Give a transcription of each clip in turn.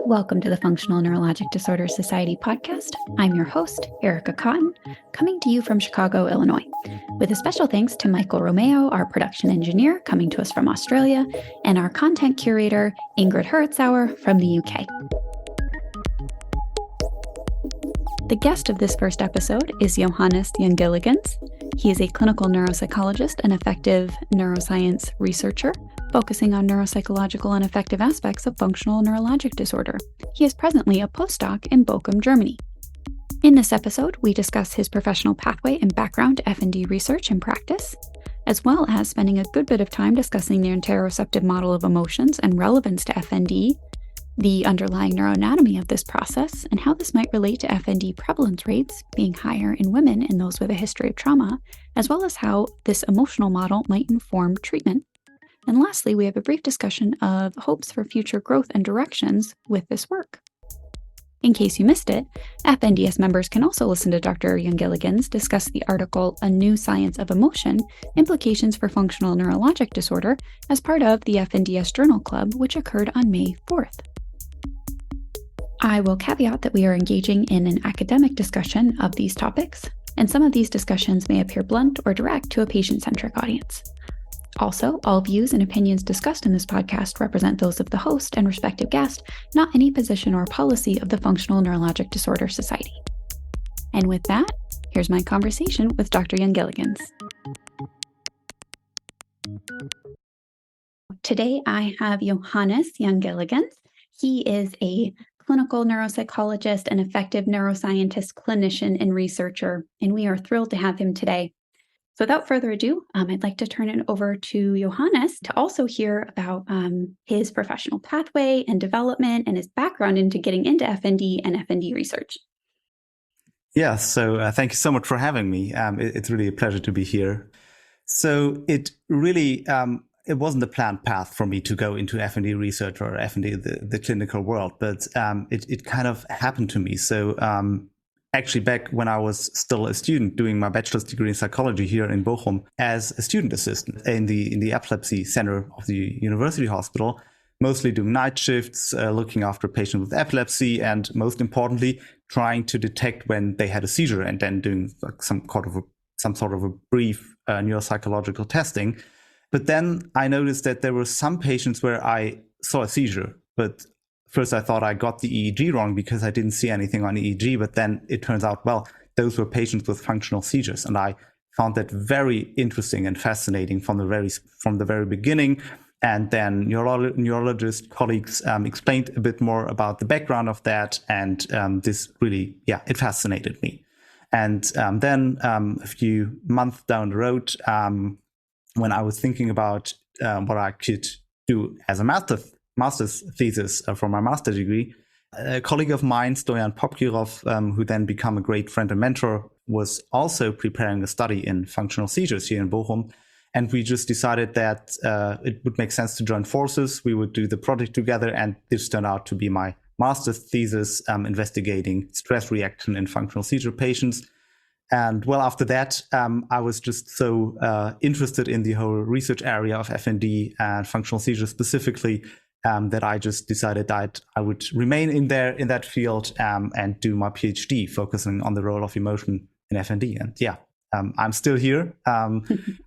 Welcome to the Functional Neurologic Disorders Society podcast. I'm your host, Erica Cotton, coming to you from Chicago, Illinois, with a special thanks to Michael Romeo, our production engineer, coming to us from Australia, and our content curator, Ingrid Hertzauer, from the UK. The guest of this first episode is Johannes Jungilligens. He is a clinical neuropsychologist and affective neuroscience researcher, focusing on neuropsychological and affective aspects of functional neurologic disorder. He is presently a postdoc in Bochum, Germany. In this episode, we discuss his professional pathway and background to F&D research and practice, as well as spending a good bit of time discussing the Interoceptive Model of Emotions and relevance to F&D, the underlying neuroanatomy of this process, and how this might relate to F&D prevalence rates being higher in women and those with a history of trauma, as well as how this emotional model might inform treatment. And lastly, we have a brief discussion of hopes for future growth and directions with this work. In case you missed it, FNDS members can also listen to Dr. Jungilligens discuss the article A New Science of Emotion, Implications for Functional Neurologic Disorder as part of the FNDS Journal Club, which occurred on May 4th. I will caveat that we are engaging in an academic discussion of these topics, and some of these discussions may appear blunt or direct to a patient-centric audience. Also, all views and opinions discussed in this podcast represent those of the host and respective guest, not any position or policy of the Functional Neurologic Disorder Society. And with that, here's my conversation with Dr. Jungilligens. Today, I have Johannes Jungilligens. He is a clinical neuropsychologist and affective neuroscientist, clinician, and researcher, and we are thrilled to have him today. So without further ado, I'd like to turn it over to Johannes to also hear about his professional pathway and development and his background into getting into FND and FND research. Yeah, so thank you so much for having me. It's really a pleasure to be here. So it really, it wasn't a planned path for me to go into FND research or FND, the clinical world, but it kind of happened to me. So actually, back when I was still a student doing my bachelor's degree in psychology here in Bochum as a student assistant in the epilepsy center of the university hospital, mostly doing night shifts, looking after patients with epilepsy, and most importantly, trying to detect when they had a seizure and then doing like some sort of a brief neuropsychological testing. But then I noticed that there were some patients where I saw a seizure, but first, I thought I got the EEG wrong because I didn't see anything on EEG, but then it turns out, well, those were patients with functional seizures. And I found that very interesting and fascinating from the very beginning. And then neurologist colleagues explained a bit more about the background of that. And this really, it fascinated me. And then a few months down the road, when I was thinking about what I could do as a master's thesis for my master's degree, a colleague of mine, Stoyan Popkirov, who then became a great friend and mentor, was also preparing a study in functional seizures here in Bochum. And we just decided that it would make sense to join forces. We would do the project together. And this turned out to be my master's thesis investigating stress reaction in functional seizure patients. And well, after that, I was just so interested in the whole research area of FND and functional seizures specifically, that I just decided that I would remain in that field and do my PhD, focusing on the role of emotion in FND. And I'm still here.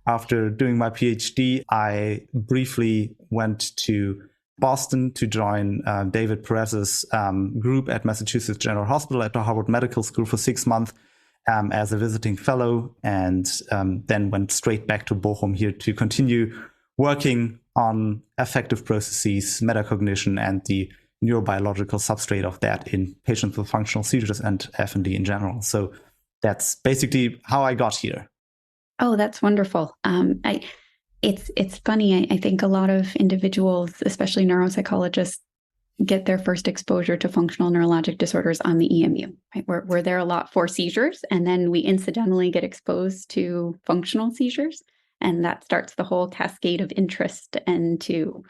After doing my PhD, I briefly went to Boston to join David Perez's group at Massachusetts General Hospital at the Harvard Medical School for 6 months as a visiting fellow, and then went straight back to Bochum here to continue working on affective processes, metacognition, and the neurobiological substrate of that in patients with functional seizures and FND in general. So that's basically how I got here. Oh, that's wonderful. It's funny. I think a lot of individuals, especially neuropsychologists, get their first exposure to functional neurologic disorders on the EMU. Right? We're there a lot for seizures, and then we incidentally get exposed to functional seizures. And that starts the whole cascade of interest into,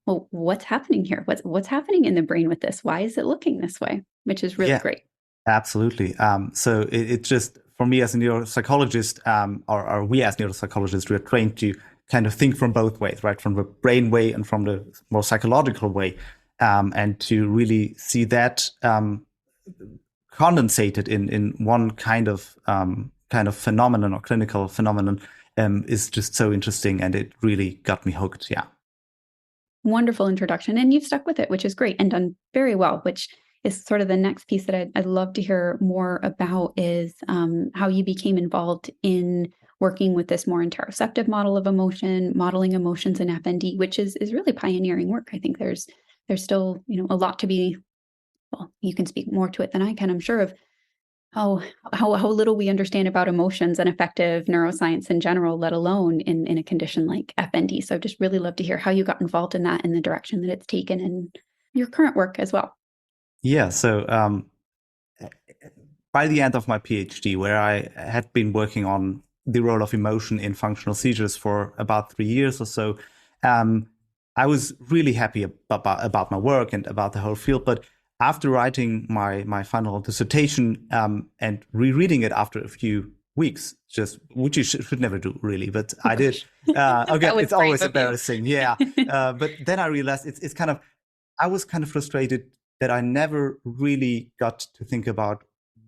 well, what's happening here? What's happening in the brain with this? Why is it looking this way? Which is really great. Absolutely. So it just, for me as a neuropsychologist, or we as neuropsychologists, we're trained to kind of think from both ways, right? From the brain way and from the more psychological way. and to really see that condensated in one kind of phenomenon or clinical phenomenon is just so interesting, and it really got me hooked. Yeah. Wonderful introduction, and you've stuck with it, which is great and done very well, which is sort of the next piece that I'd love to hear more about is how you became involved in working with this more interoceptive model of emotion, modeling emotions in FND, which is really pioneering work. I think there's still, a lot to be, well, you can speak more to it than I can, I'm sure, of how little we understand about emotions and effective neuroscience in general, let alone in a condition like FND. So just really love to hear how you got involved in that and the direction that it's taken in your current work as well. Yeah. So by the end of my PhD, where I had been working on the role of emotion in functional seizures for about 3 years or so, I was really happy about my work and about the whole field. But after writing my final dissertation and rereading it after a few weeks, just which you should never do, really, but I did. Okay, it's always embarrassing, yeah. But then I realized it's kind of, I was kind of frustrated that I never really got to think about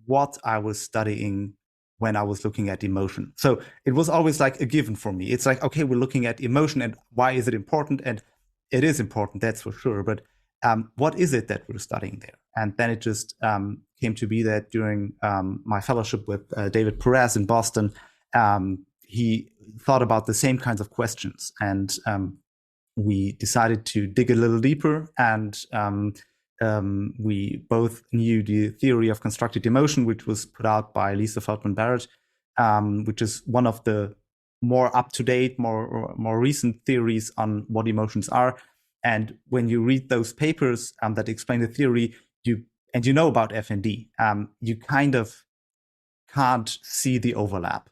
what I was studying when I was looking at emotion. So it was always like a given for me. It's like, okay, we're looking at emotion, and why is it important? And it is important, that's for sure. But what is it that we're studying there? And then it just came to be that during my fellowship with David Perez in Boston, he thought about the same kinds of questions. And we decided to dig a little deeper, and we both knew the theory of constructed emotion, which was put out by Lisa Feldman Barrett, which is one of the more up-to-date, more recent theories on what emotions are. And when you read those papers that explain the theory, you know about FND, you kind of can't see the overlap.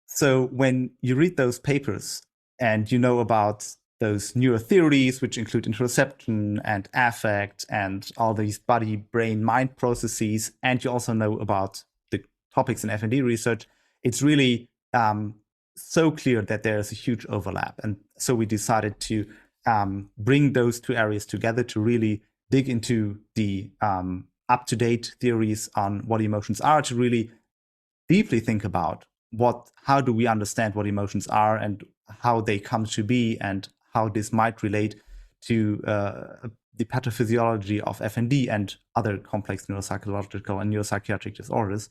So when you read those papers and you know about those neuro theories, which include interoception and affect and all these body, brain, mind processes, and you also know about the topics in FND research, it's really so clear that there's a huge overlap. And so we decided to bring those two areas together to really dig into the up-to-date theories on what emotions are, to really deeply think about how do we understand what emotions are and how they come to be, and how this might relate to the pathophysiology of FND and other complex neuropsychological and neuropsychiatric disorders.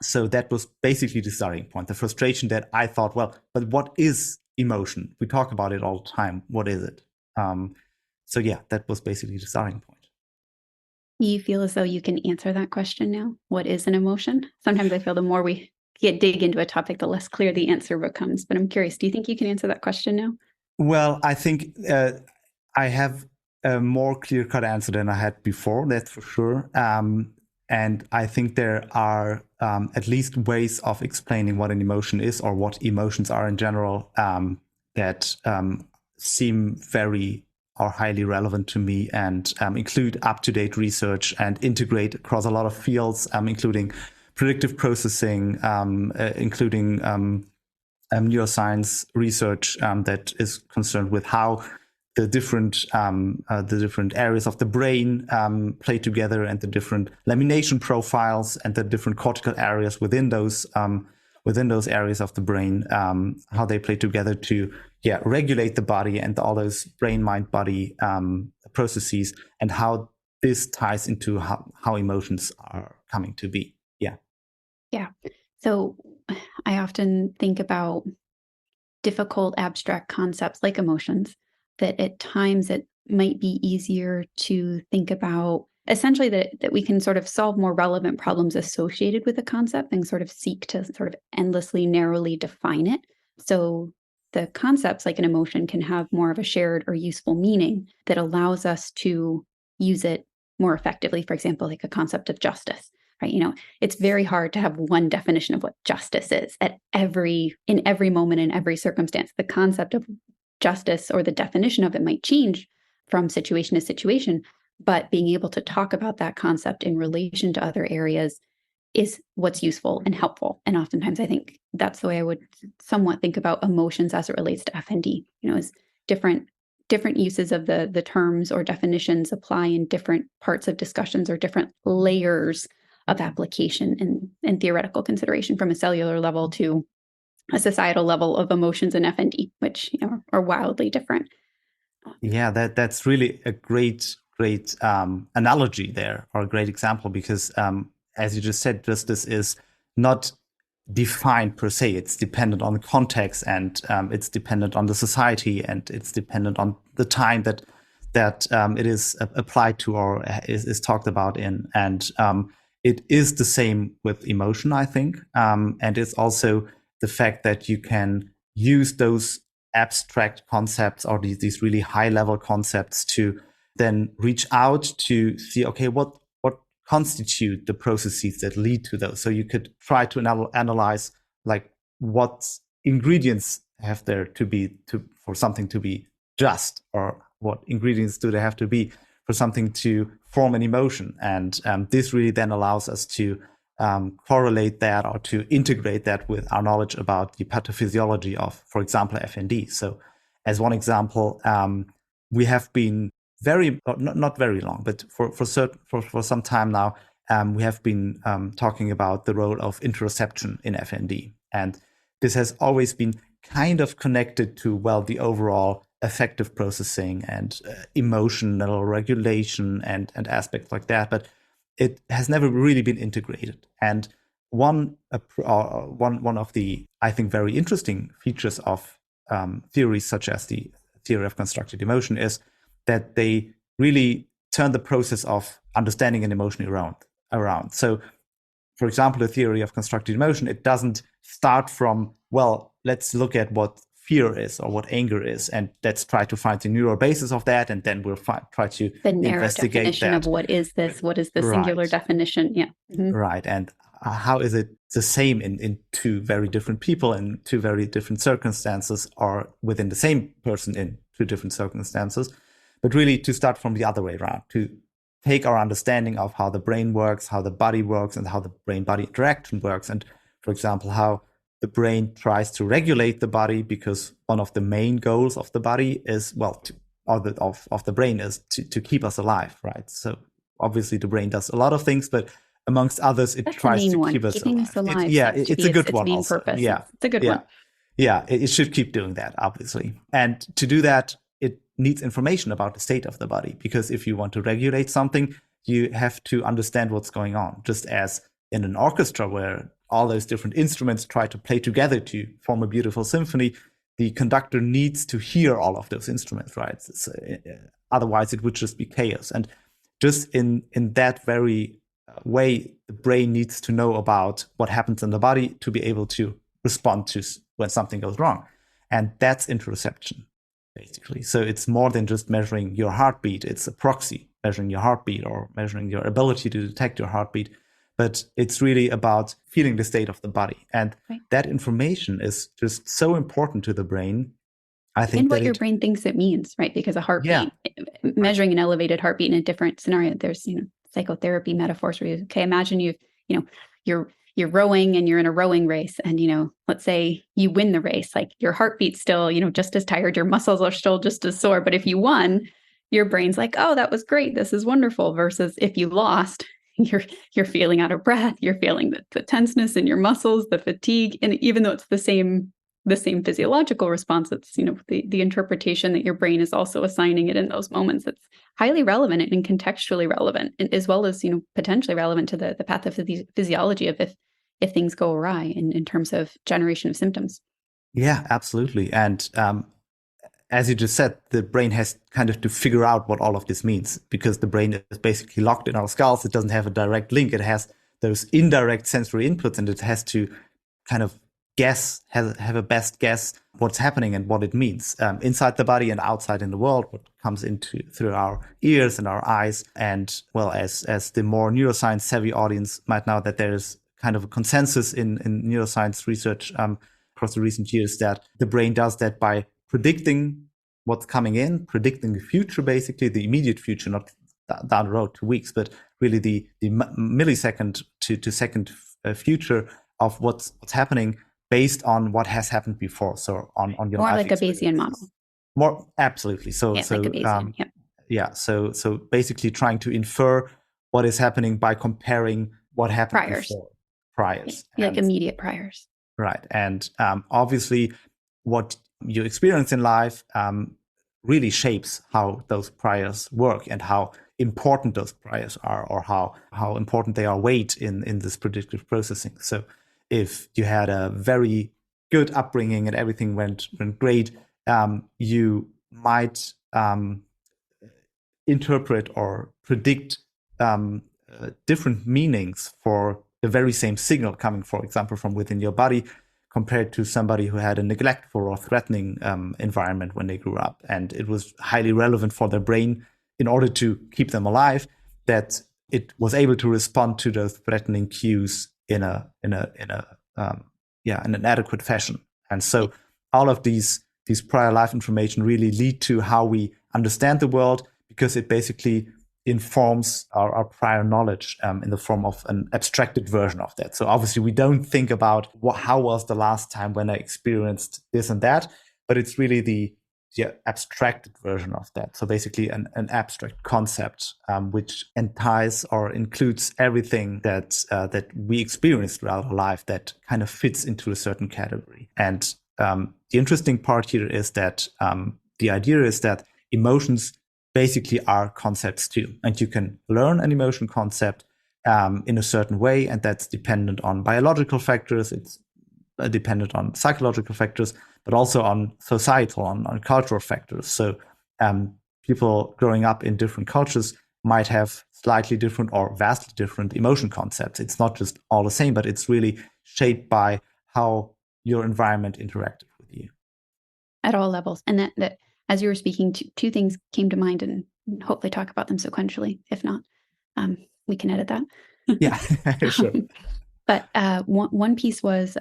So that was basically the starting point, the frustration that I thought, well, but what is emotion? We talk about it all the time. What is it? So yeah, that was basically the starting point. You feel as though you can answer that question now? What is an emotion? Sometimes I feel the more we dig into a topic, the less clear the answer becomes. But I'm curious, do you think you can answer that question now? Well, I think I have a more clear-cut answer than I had before, that's for sure. And I think there are at least ways of explaining what an emotion is, or what emotions are in general, that seem very or highly relevant to me, and include up-to-date research and integrate across a lot of fields, including predictive processing, including neuroscience research that is concerned with how the different areas of the brain play together, and the different lamination profiles and the different cortical areas within those areas of the brain, how they play together to regulate the body and all those brain, mind, body processes, and how this ties into how emotions are coming to be. Yeah. So I often think about difficult abstract concepts like emotions, that at times it might be easier to think about essentially that we can sort of solve more relevant problems associated with a concept and sort of seek to sort of endlessly narrowly define it. So the concepts like an emotion can have more of a shared or useful meaning that allows us to use it more effectively. For example, like a concept of justice, right? It's very hard to have one definition of what justice is in every moment, in every circumstance. The concept of justice or the definition of it might change from situation to situation, but being able to talk about that concept in relation to other areas is what's useful and helpful. And oftentimes I think that's the way I would somewhat think about emotions as it relates to FND, as different different uses of the terms or definitions apply in different parts of discussions or different layers of application and theoretical consideration, from a cellular level to a societal level of emotions and FND, which are wildly different. Yeah, that's really a great analogy there, or a great example, because as you just said, justice is not defined per se. It's dependent on the context, and it's dependent on the society, and it's dependent on the time that it is applied to or is talked about in. And it is the same with emotion, I think. And it's also the fact that you can use those abstract concepts or these really high level concepts to then reach out to see, okay, what constitute the processes that lead to those. So you could try to analyze like what ingredients have there to be for something to be just, or what ingredients do they have to be for something to form an emotion. And this really then allows us to correlate that or to integrate that with our knowledge about the pathophysiology of, for example, FND. So as one example, we have been not very long, but for some time now, we have been talking about the role of interoception in FND. And this has always been kind of connected to, well, the overall affective processing and emotional regulation and aspects like that. But it has never really been integrated. And one of the, I think, very interesting features of theories such as the theory of constructed emotion is that they really turn the process of understanding an emotion around. So, for example, the theory of constructed emotion, it doesn't start from, well, let's look at what fear is or what anger is, and let's try to find the neural basis of that, and then we'll try to the narrow investigate definition that. Of what is this? What is the singular definition? Yeah. Mm-hmm. Right. And how is it the same in two very different people in two very different circumstances, or within the same person in two different circumstances? But really to start from the other way around, to take our understanding of how the brain works, how the body works, and how the brain-body interaction works. And, for example, how the brain tries to regulate the body, because one of the main goals of the body is, well, of the brain is to keep us alive, right? So obviously the brain does a lot of things, but amongst others, it tries to keep us alive. It's a good one also. Purpose. Yeah, it's a good one. Yeah, it should keep doing that, obviously. And to do that, it needs information about the state of the body, because if you want to regulate something, you have to understand what's going on. Just as in an orchestra where all those different instruments try to play together to form a beautiful symphony, the conductor needs to hear all of those instruments, right? Otherwise, it would just be chaos. And just in that very way, the brain needs to know about what happens in the body to be able to respond to when something goes wrong. And that's interoception, basically. So it's more than just measuring your heartbeat. It's a proxy, measuring your heartbeat or measuring your ability to detect your heartbeat. But it's really about feeling the state of the body. And that information is just so important to the brain. I think, and what your brain thinks it means, right? Because a heartbeat, measuring an elevated heartbeat in a different scenario, there's, psychotherapy metaphors where imagine you're rowing and you're in a rowing race, and, let's say you win the race, like your heartbeat's still, just as tired, your muscles are still just as sore. But if you won, your brain's like, oh, that was great, this is wonderful. Versus if you lost, you're feeling out of breath, you're feeling the tenseness in your muscles, the fatigue. And even though it's the same physiological response, it's, the interpretation that your brain is also assigning it in those moments, that's highly relevant and contextually relevant, as well as, potentially relevant to the pathophysiology of if things go awry in terms of generation of symptoms. Yeah, absolutely. And as you just said, the brain has kind of to figure out what all of this means, because the brain is basically locked in our skulls. It doesn't have a direct link. It has those indirect sensory inputs, and it has to kind of have a best guess what's happening and what it means inside the body and outside in the world, what comes through our ears and our eyes. And, well, as the more neuroscience savvy audience might know, that there's kind of a consensus in neuroscience research across the recent years that the brain does that by predicting what's coming in, predicting the future, basically the immediate future, not down the road 2 weeks, but really the millisecond to second future of what's happening based on what has happened before. So on your more like a Bayesian model. More absolutely. Like a Bayesian. Yep. Yeah. So basically trying to infer what is happening by comparing what happened before. Priors. Yeah, like immediate priors. Right. And obviously what you experience in life really shapes how those priors work and how important those priors are, or how important they are weight in this predictive processing. So if you had a very good upbringing and everything went great, you might interpret or predict different meanings for the very same signal coming, for example, from within your body, compared to somebody who had a neglectful or threatening environment when they grew up. And it was highly relevant for their brain, in order to keep them alive, that it was able to respond to those threatening cues in an adequate fashion. And so all of these prior life information really lead to how we understand the world, because it basically informs our prior knowledge in the form of an abstracted version of that. So obviously we don't think about how was the last time when I experienced this and that, but it's really the abstracted version of that. So basically an abstract concept which entices or includes everything that we experience throughout our life that kind of fits into a certain category. And the interesting part here is that the idea is that emotions basically are concepts too. And you can learn an emotion concept in a certain way, and that's dependent on biological factors. It's dependent on psychological factors, but also on societal, on cultural factors. So people growing up in different cultures might have slightly different or vastly different emotion concepts. It's not just all the same, but it's really shaped by how your environment interacted with you. At all levels. And that as you were speaking, two things came to mind, and hopefully talk about them sequentially. If not, we can edit that. Yeah, sure. But one piece was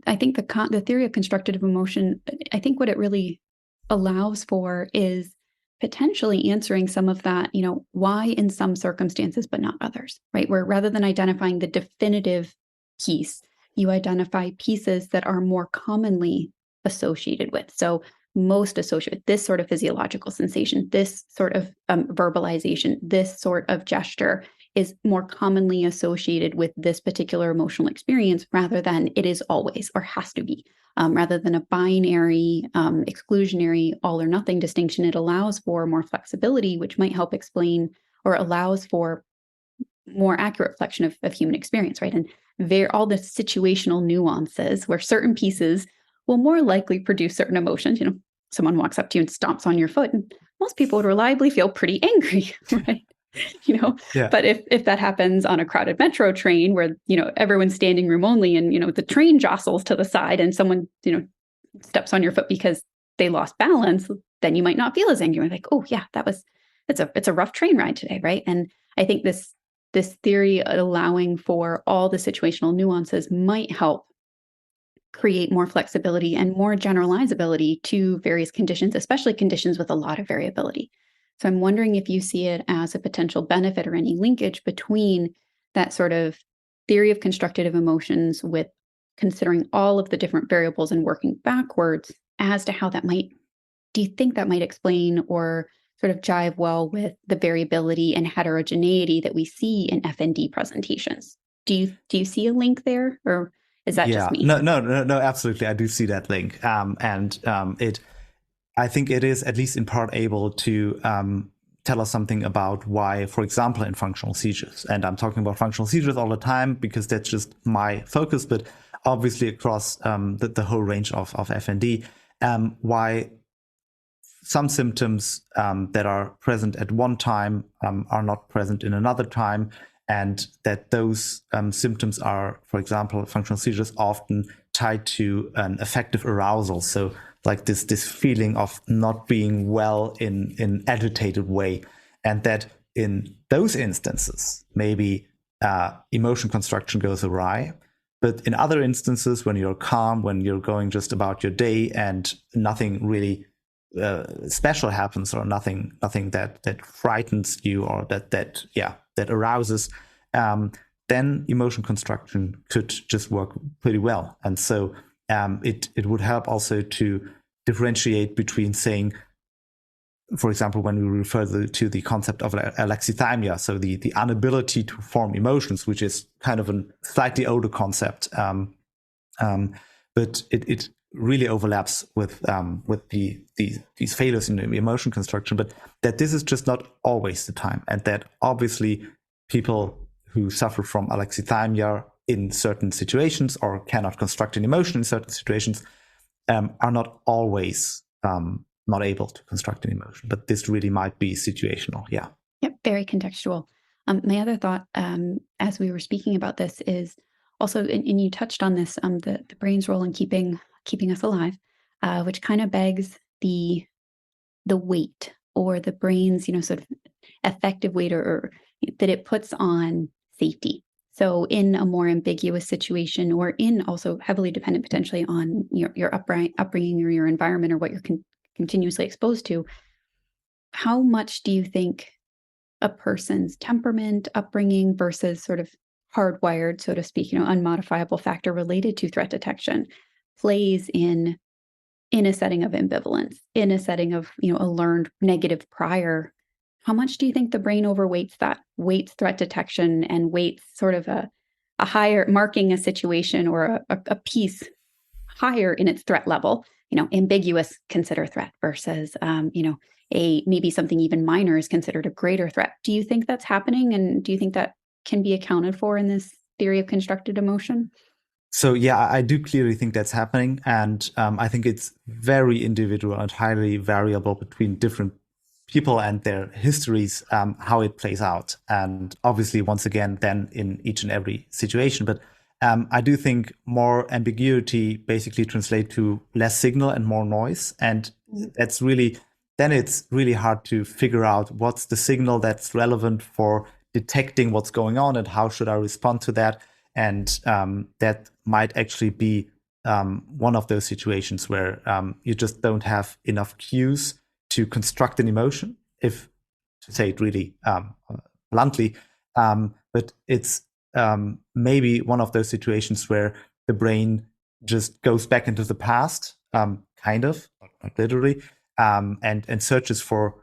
I think the theory of constructive emotion, I think what it really allows for is potentially answering some of that, why in some circumstances but not others, right? Where rather than identifying the definitive piece, you identify pieces that are more commonly associated with. So most associated with this sort of physiological sensation, this sort of verbalization, this sort of gesture is more commonly associated with this particular emotional experience, rather than it is always or has to be. Rather than a binary, exclusionary, all or nothing distinction, it allows for more flexibility, which might help explain, or allows for more accurate reflection of human experience, right? And all the situational nuances where certain pieces will more likely produce certain emotions. Someone walks up to you and stomps on your foot, and most people would reliably feel pretty angry, right? Yeah. But if that happens on a crowded metro train where, everyone's standing room only, and, the train jostles to the side and someone, steps on your foot because they lost balance, then you might not feel as angry. Like, oh yeah, it's a rough train ride today, right? And I think this theory allowing for all the situational nuances might help create more flexibility and more generalizability to various conditions, especially conditions with a lot of variability. So I'm wondering if you see it as a potential benefit or any linkage between that sort of theory of constructive emotions with considering all of the different variables and working backwards as to how that might, do you think that might explain or sort of jive well with the variability and heterogeneity that we see in FND presentations? Do you see a link there, or is that just me? No, absolutely. I do see that link. I think it is at least in part able to tell us something about why, for example, in functional seizures, and I'm talking about functional seizures all the time because that's just my focus, but obviously across the whole range of FND, why some symptoms that are present at one time are not present in another time, and that those symptoms are, for example, functional seizures often tied to an affective arousal. So like this feeling of not being well in agitated way. And that in those instances, maybe emotion construction goes awry. But in other instances, when you're calm, when you're going just about your day and nothing really special happens, or nothing that frightens you, or that arouses, then emotion construction could just work pretty well. And so it would help also to differentiate between saying, for example, when we refer to the concept of alexithymia, so the inability to form emotions, which is kind of a slightly older concept, but it really overlaps with these failures in the emotion construction, but that this is just not always the time, and that obviously people who suffer from alexithymia in certain situations or cannot construct an emotion in certain situations are not always not able to construct an emotion, but this really might be situational. Yeah. Yep, very contextual. My other thought, as we were speaking about this, is also, and you touched on this, the brain's role in keeping us alive, which kind of begs the weight, or the brain's, sort of effective weight, or that it puts on safety. So in a more ambiguous situation, or in also heavily dependent potentially on your upbringing or your environment, or what you're continuously exposed to, how much do you think a person's temperament, upbringing versus sort of hardwired, so to speak, unmodifiable factor related to threat detection plays in a setting of ambivalence, in a setting of, a learned negative prior? How much do you think the brain overweights that, weights threat detection, and weights sort of a higher, marking a situation or a piece higher in its threat level, ambiguous, consider threat, versus, maybe something even minor is considered a greater threat? Do you think that's happening? And do you think that can be accounted for in this theory of constructed emotion? So yeah, I do clearly think that's happening, and I think it's very individual and highly variable between different people and their histories, how it plays out, and obviously, once again, then in each and every situation. But I do think more ambiguity basically translates to less signal and more noise, and that's really, then it's really hard to figure out what's the signal that's relevant for detecting what's going on and how should I respond to that. And that might actually be one of those situations where you just don't have enough cues to construct an emotion, if to say it really bluntly. But it's maybe one of those situations where the brain just goes back into the past, kind of, not literally, and searches for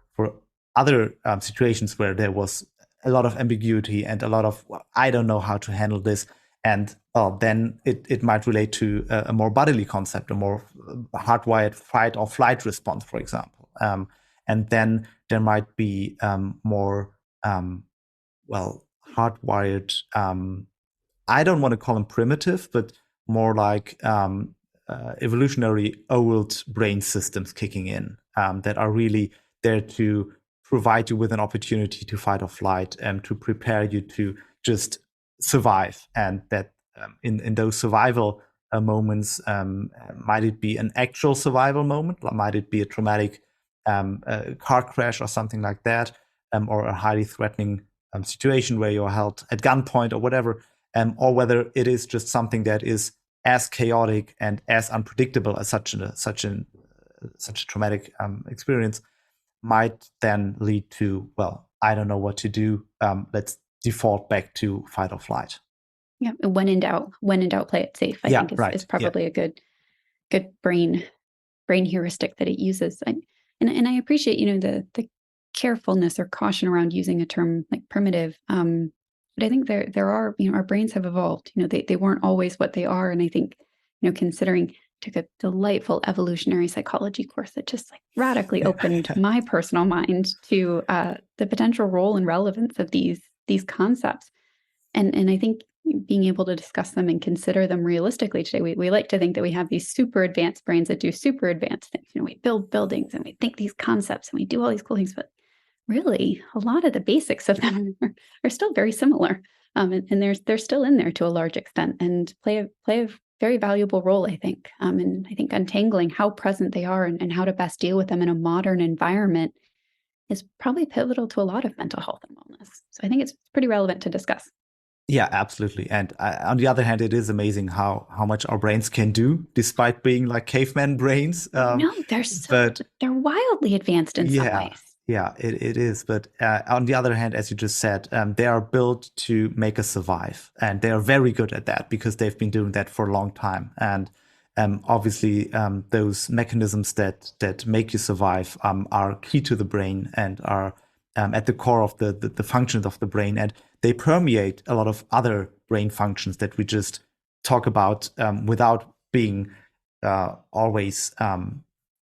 other situations where there was a lot of ambiguity and a lot of, well, I don't know how to handle this. And then it might relate to a more bodily concept, a more hardwired fight or flight response, for example. And then there might be more, hardwired, I don't want to call them primitive, but more like evolutionary old brain systems kicking in that are really there to provide you with an opportunity to fight or flight and to prepare you to just survive. And that in those survival moments, might it be an actual survival moment? Might it be a traumatic car crash or something like that, or a highly threatening situation where you're held at gunpoint or whatever, or whether it is just something that is as chaotic and as unpredictable as such a traumatic experience, might then lead to, well, I don't know what to do. Let's default back to fight or flight. Yeah, when in doubt, play it safe. I think is probably a good brain heuristic that it uses. And I appreciate, the carefulness or caution around using a term like primitive. But I think there are, our brains have evolved. They weren't always what they are. And I think, considering, took a delightful evolutionary psychology course that just like radically opened my personal mind to the potential role and relevance of these concepts. And I think being able to discuss them and consider them realistically today, we like to think that we have these super advanced brains that do super advanced things. We build buildings and we think these concepts and we do all these cool things, but really a lot of the basics of them are still very similar. And they're still in there to a large extent and play a very valuable role, I think. And I think untangling how present they are and how to best deal with them in a modern environment is probably pivotal to a lot of mental health and wellness. So I think it's pretty relevant to discuss. Yeah, absolutely. And on the other hand, it is amazing how much our brains can do, despite being like caveman brains. No, they're wildly advanced in some ways. Yeah, it is. But on the other hand, as you just said, they are built to make us survive. And they are very good at that because they've been doing that for a long time. And Obviously, those mechanisms that make you survive are key to the brain and are at the core of the functions of the brain, and they permeate a lot of other brain functions that we just talk about without being always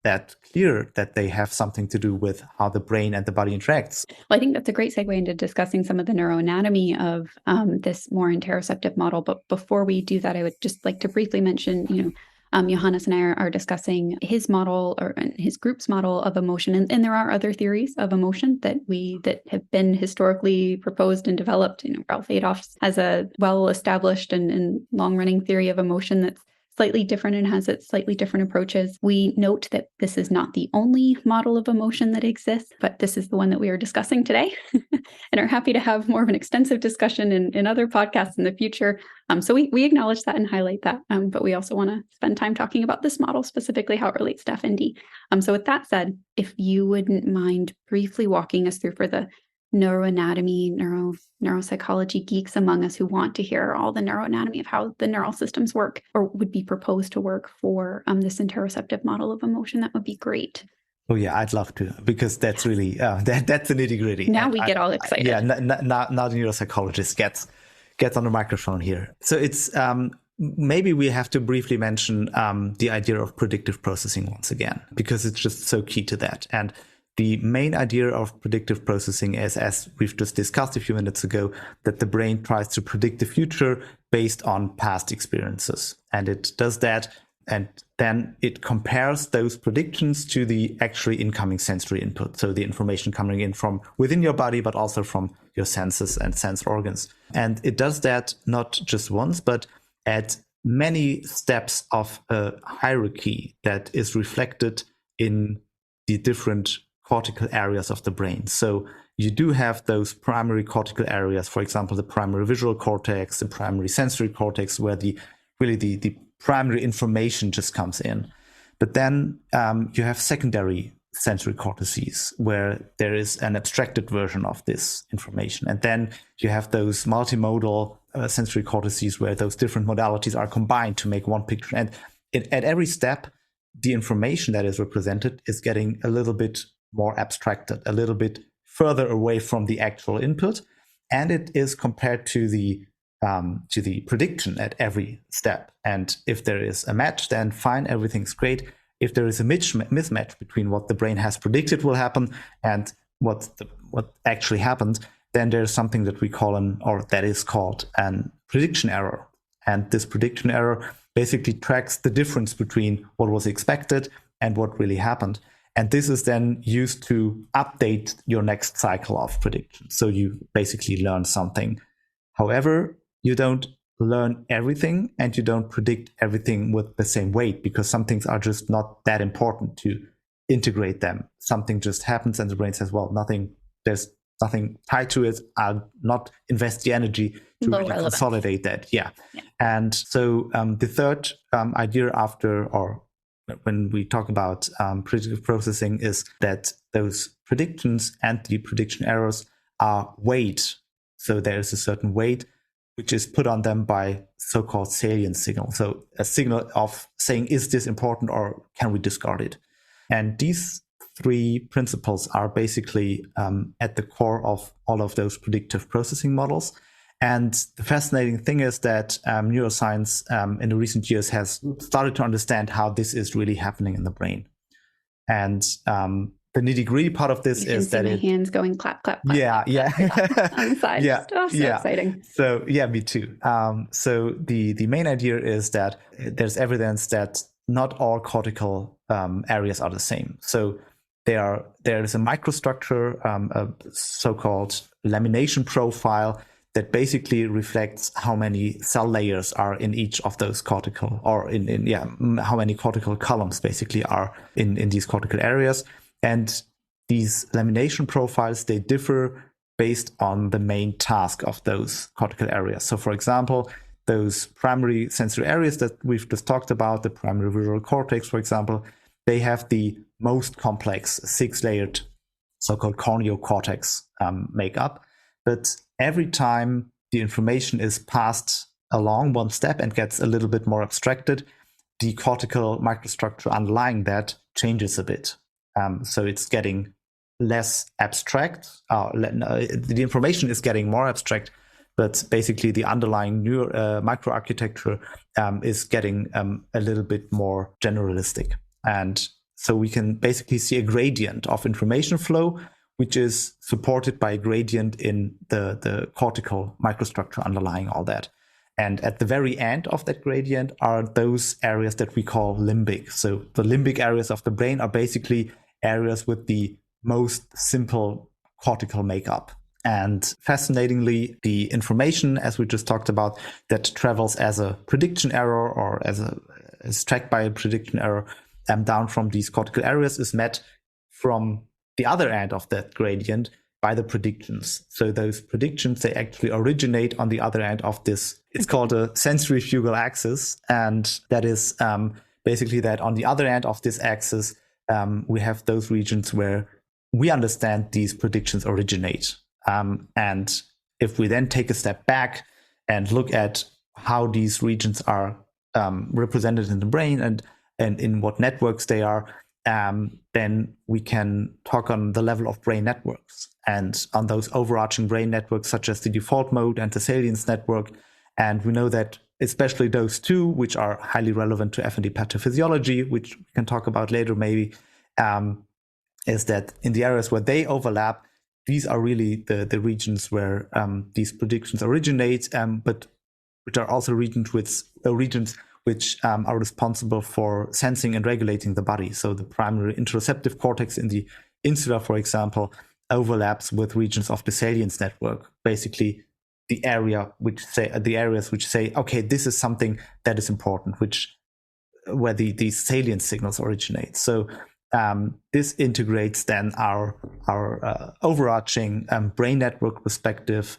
that clear that they have something to do with how the brain and the body interacts. Well, I think that's a great segue into discussing some of the neuroanatomy of this more interoceptive model. But before we do that, I would just like to briefly mention, Johannes and I are discussing his model or his group's model of emotion, and there are other theories of emotion that have been historically proposed and developed. Ralph Adolphs has a well-established and long-running theory of emotion that's slightly different and has its slightly different approaches. We note that this is not the only model of emotion that exists, but this is the one that we are discussing today and are happy to have more of an extensive discussion in other podcasts in the future. So we acknowledge that and highlight that, but we also want to spend time talking about this model, specifically how it relates to FND. So with that said, if you wouldn't mind briefly walking us through for the neuroanatomy, neuropsychology geeks among us who want to hear all the neuroanatomy of how the neural systems work or would be proposed to work for this interoceptive model of emotion, that would be great. Oh yeah, I'd love to, because that's really that's the nitty gritty. Now we get all excited. Yeah, now the neuropsychologist gets on the microphone here. So it's maybe we have to briefly mention the idea of predictive processing once again, because it's just so key to that. And the main idea of predictive processing is, as we've just discussed a few minutes ago, that the brain tries to predict the future based on past experiences. And it does that, and then it compares those predictions to the actually incoming sensory input. So the information coming in from within your body, but also from your senses and sense organs. And it does that not just once, but at many steps of a hierarchy that is reflected in the different cortical areas of the brain. So you do have those primary cortical areas, for example, the primary visual cortex, the primary sensory cortex, where the primary information just comes in. But then you have secondary sensory cortices, where there is an abstracted version of this information. And then you have those multimodal sensory cortices, where those different modalities are combined to make one picture. And at every step, the information that is represented is getting a little bit more abstracted, a little bit further away from the actual input, and it is compared to the prediction at every step. And if there is a match, then fine, everything's great. If there is a mismatch between what the brain has predicted will happen and what actually happened, then there's something that we call that is called an prediction error. And this prediction error basically tracks the difference between what was expected and what really happened. And this is then used to update your next cycle of prediction. So you basically learn something. However, you don't learn everything and you don't predict everything with the same weight, because some things are just not that important to integrate them. Something just happens and the brain says, well, there's nothing tied to it. I'll not invest the energy to really consolidate that. Yeah. And so the third idea when we talk about predictive processing is that those predictions and the prediction errors are weighed. So there is a certain weight which is put on them by so-called salient signal. So a signal of saying, is this important or can we discard it? And these three principles are basically at the core of all of those predictive processing models. And the fascinating thing is that neuroscience in the recent years has started to understand how this is really happening in the brain. And the nitty-gritty part of this is that my hands going clap, clap, clap. Yeah, clap, yeah. clap on the side. Yeah, so exciting. So yeah, me too. So the main idea is that there's evidence that not all cortical areas are the same. So there is a microstructure, a so-called lamination profile, that basically reflects how many cell layers are in each of those cortical, or how many cortical columns basically are in these cortical areas. And these lamination profiles, they differ based on the main task of those cortical areas. So for example, those primary sensory areas that we've just talked about, the primary visual cortex, for example, they have the most complex 6-layered so-called corneocortex makeup. But every time the information is passed along one step and gets a little bit more abstracted, the cortical microstructure underlying that changes a bit. So it's getting less abstract. The information is getting more abstract, but basically the underlying microarchitecture is getting a little bit more generalistic. And so we can basically see a gradient of information flow, which is supported by a gradient in the cortical microstructure underlying all that. And at the very end of that gradient are those areas that we call limbic. So the limbic areas of the brain are basically areas with the most simple cortical makeup. And fascinatingly, the information, as we just talked about, that travels as a prediction error or is tracked by a prediction error down from these cortical areas is met from the other end of that gradient by the predictions. So those predictions, they actually originate on the other end of this. It's called a sensory-fugal axis. And that is basically that on the other end of this axis, we have those regions where we understand these predictions originate. And if we then take a step back and look at how these regions are represented in the brain and in what networks they are, then we can talk on the level of brain networks and on those overarching brain networks, such as the default mode and the salience network. And we know that especially those two, which are highly relevant to FND pathophysiology, which we can talk about later maybe, is that in the areas where they overlap, these are really the regions where these predictions originate, but which are also regions which are responsible for sensing and regulating the body. So the primary interoceptive cortex in the insula, for example, overlaps with regions of the salience network, basically the areas which say, okay, this is something that is important, where the salience signals originate. So this integrates then our overarching brain network perspective,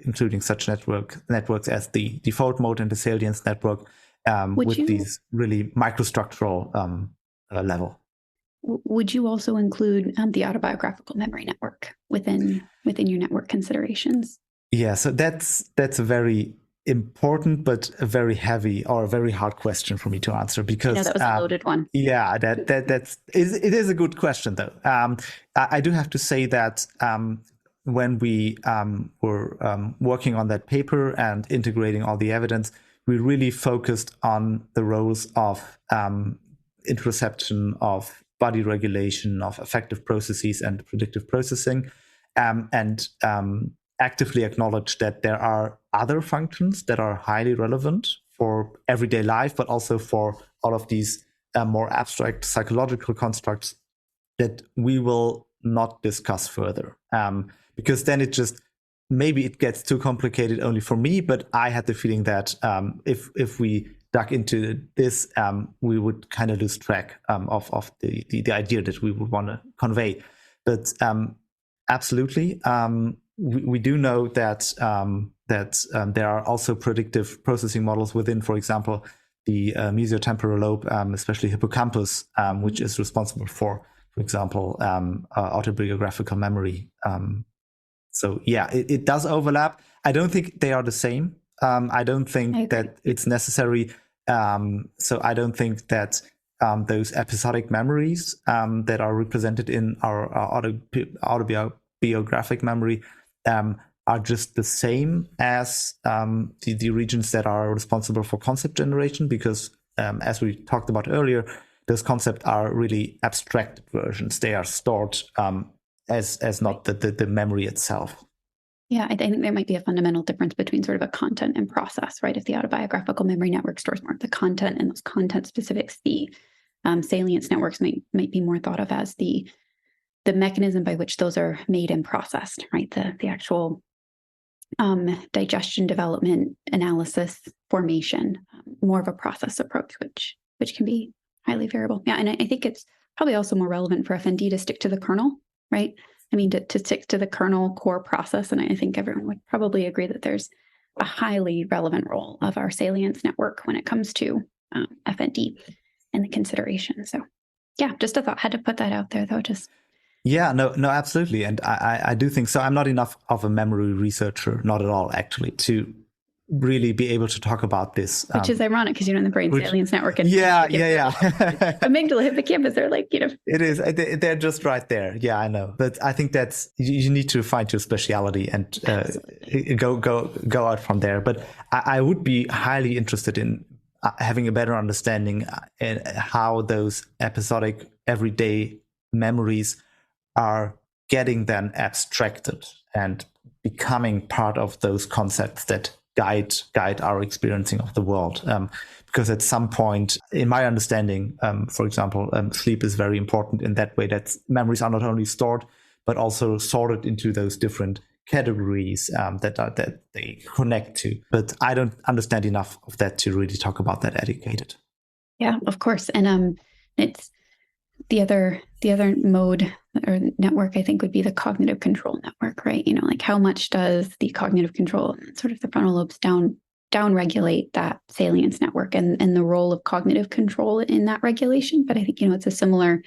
including such networks as the default mode and the salience network, these really microstructural level. Would you also include the autobiographical memory network within your network considerations? Yeah, so that's a very important but a very heavy or a very hard question for me to answer, because that was a loaded one. Yeah, it is a good question though. I do have to say that when we were working on that paper and integrating all the evidence, we really focused on the roles of interoception, of body regulation, of affective processes and predictive processing, and actively acknowledge that there are other functions that are highly relevant for everyday life, but also for all of these more abstract psychological constructs that we will not discuss further. Because then maybe it gets too complicated only for me, but I had the feeling that if we dug into this, we would kind of lose track of the idea that we would want to convey. But absolutely, we do know that there are also predictive processing models within, for example, the mesiotemporal lobe, especially hippocampus, which is responsible for example, autobiographical memory. So yeah, it does overlap. I don't think they are the same. I don't think that it's necessary. So I don't think that those episodic memories that are represented in our autobiographic memory are just the same as the regions that are responsible for concept generation, because as we talked about earlier, those concepts are really abstracted versions. They are stored as not the memory itself. Yeah, I think there might be a fundamental difference between sort of a content and process, right? If the autobiographical memory network stores more of the content and those content specifics, the salience networks might be more thought of as the mechanism by which those are made and processed, right? The actual digestion, development, analysis, formation, more of a process approach, which can be highly variable. Yeah, and I think it's probably also more relevant for FND to stick to the kernel, right? I mean, to stick to the kernel core process. And I think everyone would probably agree that there's a highly relevant role of our salience network when it comes to FND and the consideration. So yeah, just a thought. Had to put that out there though, Yeah, no, absolutely. And I do think so. I'm not enough of a memory researcher, not at all, actually, to really be able to talk about this. Which is ironic because, in the brain salience network and yeah. amygdala, hippocampus, they're like, It is. They're just right there. Yeah, I know. But I think that's, you need to find your speciality and go out from there. But I would be highly interested in having a better understanding how those episodic everyday memories are getting then abstracted and becoming part of those concepts that guide our experiencing of the world. Because at some point, in my understanding, for example, sleep is very important in that way, that memories are not only stored, but also sorted into those different categories that they connect to. But I don't understand enough of that to really talk about that educated. Yeah, of course. And it's the other mode or network, I think, would be the cognitive control network, right? Like how much does the cognitive control, sort of the frontal lobes down regulate that salience network and the role of cognitive control in that regulation. But I think, it's a similar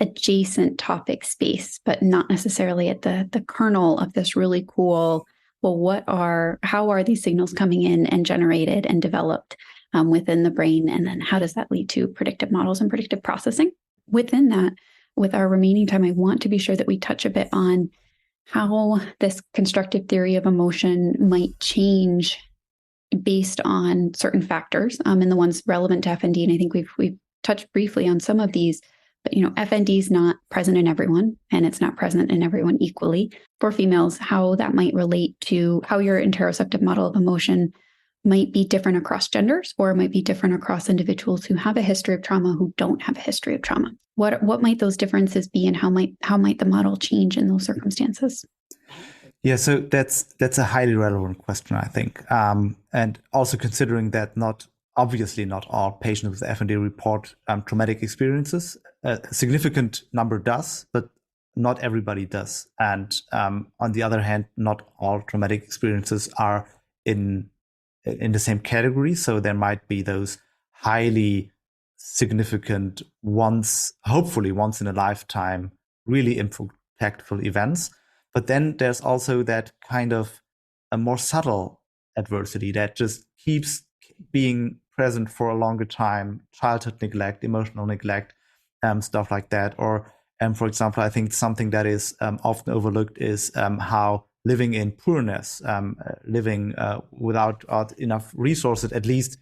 adjacent topic space, but not necessarily at the kernel of this really cool, well, how are these signals coming in and generated and developed within the brain? And then how does that lead to predictive models and predictive processing? Within that, with our remaining time, I want to be sure that we touch a bit on how this constructive theory of emotion might change based on certain factors, and the ones relevant to FND. And I think we've touched briefly on some of these, but FND is not present in everyone, and it's not present in everyone equally. For females, how that might relate to how your interoceptive model of emotion might be different across genders, or it might be different across individuals who have a history of trauma, who don't have a history of trauma. What might those differences be, and how might the model change in those circumstances? Yeah, so that's a highly relevant question, I think, and also considering that obviously not all patients with FND report traumatic experiences. A significant number does, but not everybody does. And on the other hand, not all traumatic experiences are in the same category. So there might be those highly significant hopefully once in a lifetime, really impactful events. But then there's also that kind of a more subtle adversity that just keeps being present for a longer time, childhood neglect, emotional neglect, stuff like that. Or, for example, I think something that is often overlooked is how living in poorness, living without enough resources, at least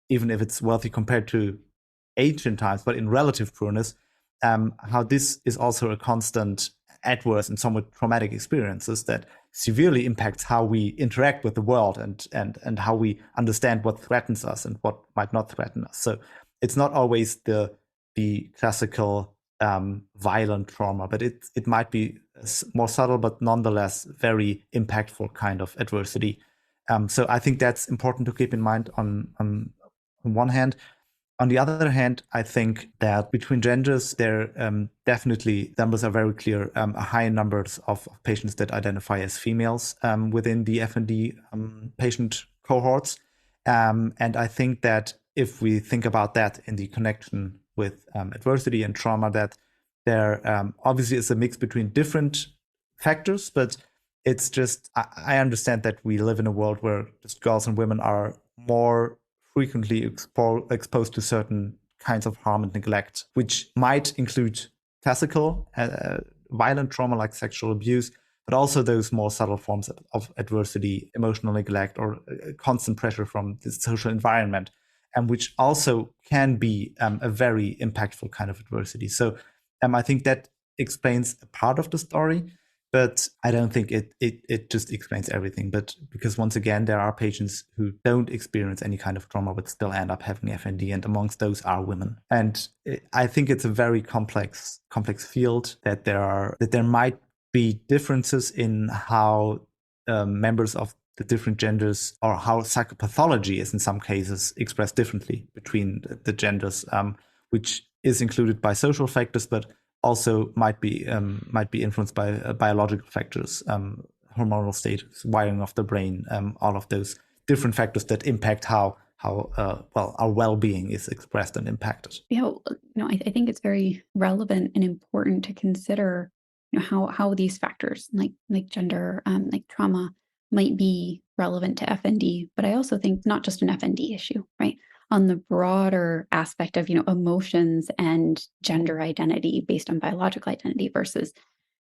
even if it's wealthy compared to ancient times, but in relative poorness, how this is also a constant adverse and somewhat traumatic experiences that severely impacts how we interact with the world and how we understand what threatens us and what might not threaten us. So it's not always the classical violent trauma, but it might be more subtle, but nonetheless very impactful kind of adversity. So I think that's important to keep in mind on one hand. On the other hand, I think that between genders, there definitely numbers are very clear. High numbers of patients that identify as females within the FND patient cohorts. And I think that if we think about that in the connection with adversity and trauma, that there obviously is a mix between different factors, but it's just, I understand that we live in a world where just girls and women are more frequently exposed to certain kinds of harm and neglect, which might include classical violent trauma like sexual abuse, but also those more subtle forms of adversity, emotional neglect, or constant pressure from the social environment, and which also can be a very impactful kind of adversity. So I think that explains a part of the story, but I don't think it just explains everything. But because once again, there are patients who don't experience any kind of trauma but still end up having FND, and amongst those are women. And I think it's a very complex field, that there might be differences in how members of the different genders, or how psychopathology is in some cases expressed differently between the genders, which is included by social factors, but also might be influenced by biological factors, hormonal status, wiring of the brain, all of those different factors that impact how our well-being is expressed and impacted. Yeah, I think it's very relevant and important to consider how these factors like gender, like trauma, might be relevant to FND, but I also think not just an FND issue, right? On the broader aspect of, emotions and gender identity based on biological identity versus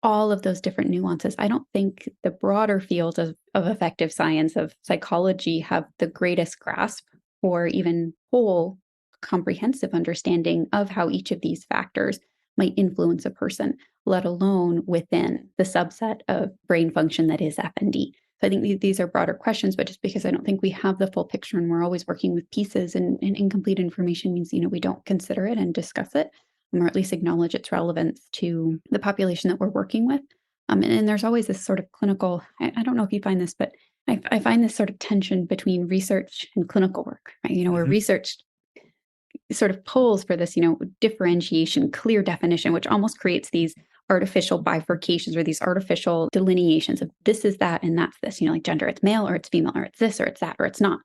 all of those different nuances. I don't think the broader field of affective science, of psychology, have the greatest grasp or even whole comprehensive understanding of how each of these factors might influence a person, let alone within the subset of brain function that is FND. So I think these are broader questions, but just because I don't think we have the full picture and we're always working with pieces and incomplete information means, we don't consider it and discuss it, or at least acknowledge its relevance to the population that we're working with. And there's always this sort of clinical, I don't know if you find this, but I find this sort of tension between research and clinical work, right? Where research sort of pulls for this, differentiation, clear definition, which almost creates these artificial bifurcations or these artificial delineations of this is that and that's this, like gender, it's male or it's female or it's this or it's that or it's not.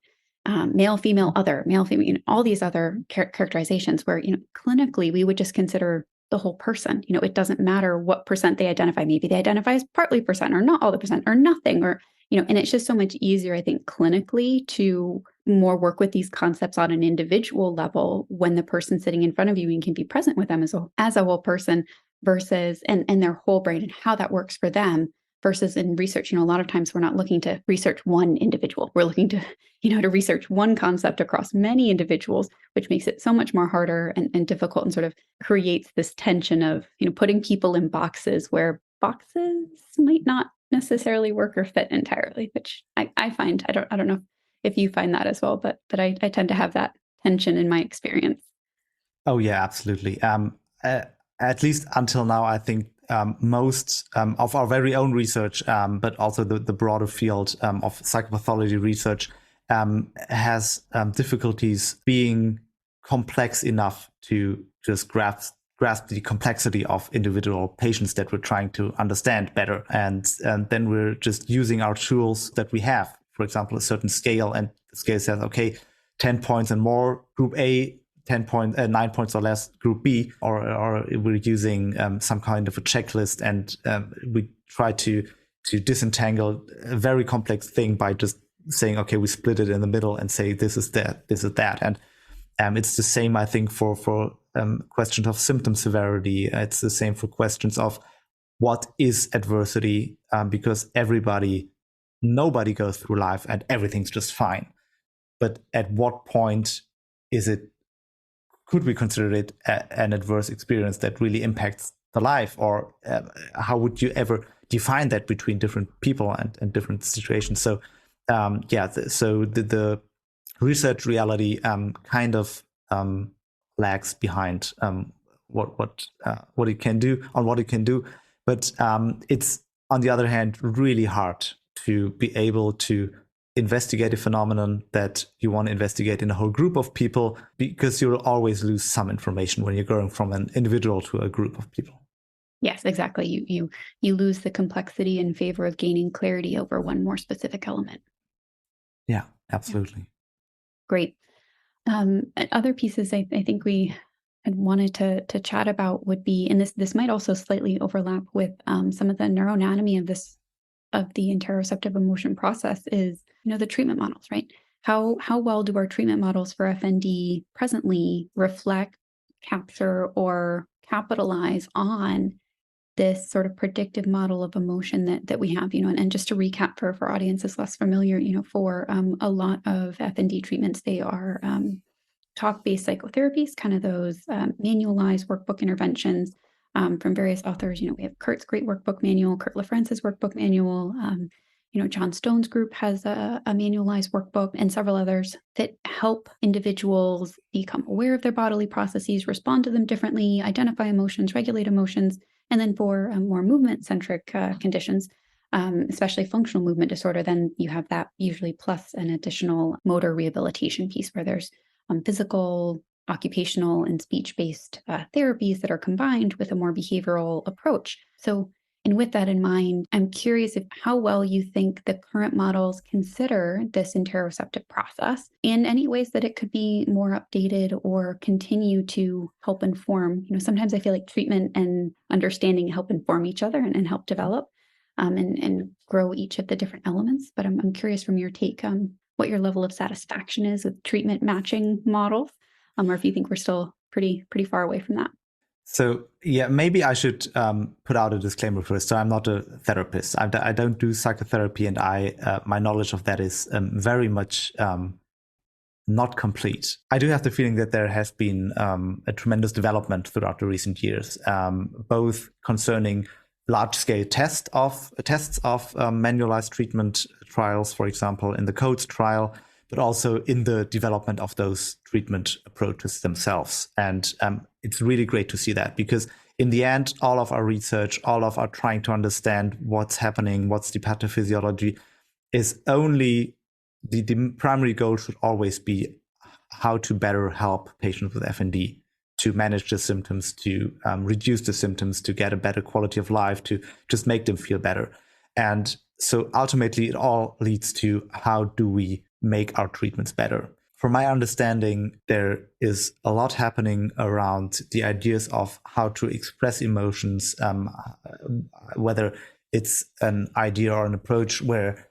Male, female, other, male, female, all these other characterizations where, clinically we would just consider the whole person. It doesn't matter what percent they identify. Maybe they identify as partly percent or not all the percent or nothing, or, and it's just so much easier, I think, clinically to more work with these concepts on an individual level when the person sitting in front of you and can be present with them as a whole person versus and their whole brain and how that works for them. Versus in research, a lot of times we're not looking to research one individual. We're looking to, to research one concept across many individuals, which makes it so much more harder and difficult and sort of creates this tension of, putting people in boxes where boxes might not necessarily work or fit entirely, which I find, I don't know if you find that as well, but I tend to have that tension in my experience. Oh yeah, absolutely. At least until now, I think most of our very own research, but also the broader field of psychopathology research has difficulties being complex enough to just grasp the complexity of individual patients that we're trying to understand better. And then we're just using our tools that we have, for example, a certain scale, and the scale says, okay, 10 points and more, group A, 9 points or less, group B, or we're using some kind of a checklist, and we try to disentangle a very complex thing by just saying, okay, we split it in the middle and say this is that, and it's the same, I think, for questions of symptom severity. It's the same for questions of what is adversity, because nobody goes through life and everything's just fine. But at what point could we consider it an adverse experience that really impacts the life? Or how would you ever define that between different people and different situations? So, so the research reality kind of lags behind what it can do. But it's, on the other hand, really hard to be able to investigate a phenomenon that you want to investigate in a whole group of people, because you'll always lose some information when you're going from an individual to a group of people. Yes, exactly. You lose the complexity in favor of gaining clarity over one more specific element. Yeah, absolutely. Yeah. Great. Other pieces I think we had wanted to chat about would be, and this might also slightly overlap with some of the neuroanatomy of the interoceptive emotion process, is the treatment models, right? How well do our treatment models for FND presently reflect, capture, or capitalize on this sort of predictive model of emotion that we have, and just to recap for audiences less familiar, for a lot of FND treatments, they are talk-based psychotherapies, kind of those manualized workbook interventions from various authors. We have Kurt's great workbook manual, Kurt LaFrance's workbook manual. John Stone's group has a manualized workbook, and several others that help individuals become aware of their bodily processes, respond to them differently, identify emotions, regulate emotions. And then for more movement-centric conditions, especially functional movement disorder, then you have that usually plus an additional motor rehabilitation piece where there's physical, occupational, and speech-based therapies that are combined with a more behavioral approach. So, and with that in mind, I'm curious how well you think the current models consider this interoceptive process, and any ways that it could be more updated or continue to help inform. Sometimes I feel like treatment and understanding help inform each other and help develop. and grow each of the different elements. But I'm curious from your take what your level of satisfaction is with treatment matching models, or if you think we're still pretty far away from that. So yeah, maybe I should put out a disclaimer first. So I'm not a therapist. I don't do psychotherapy, and my knowledge of that is very much not complete. I do have the feeling that there has been a tremendous development throughout the recent years, both concerning large-scale tests of manualized treatment trials, for example, in the CODES trial, but also in the development of those treatment approaches themselves. And it's really great to see that, because in the end, all of our research, all of our trying to understand what's happening, what's the pathophysiology, is only the primary goal should always be how to better help patients with FND, to manage the symptoms, to reduce the symptoms, to get a better quality of life, to just make them feel better. And so ultimately, it all leads to how do we make our treatments better. From my understanding, there is a lot happening around the ideas of how to express emotions, whether it's an idea or an approach where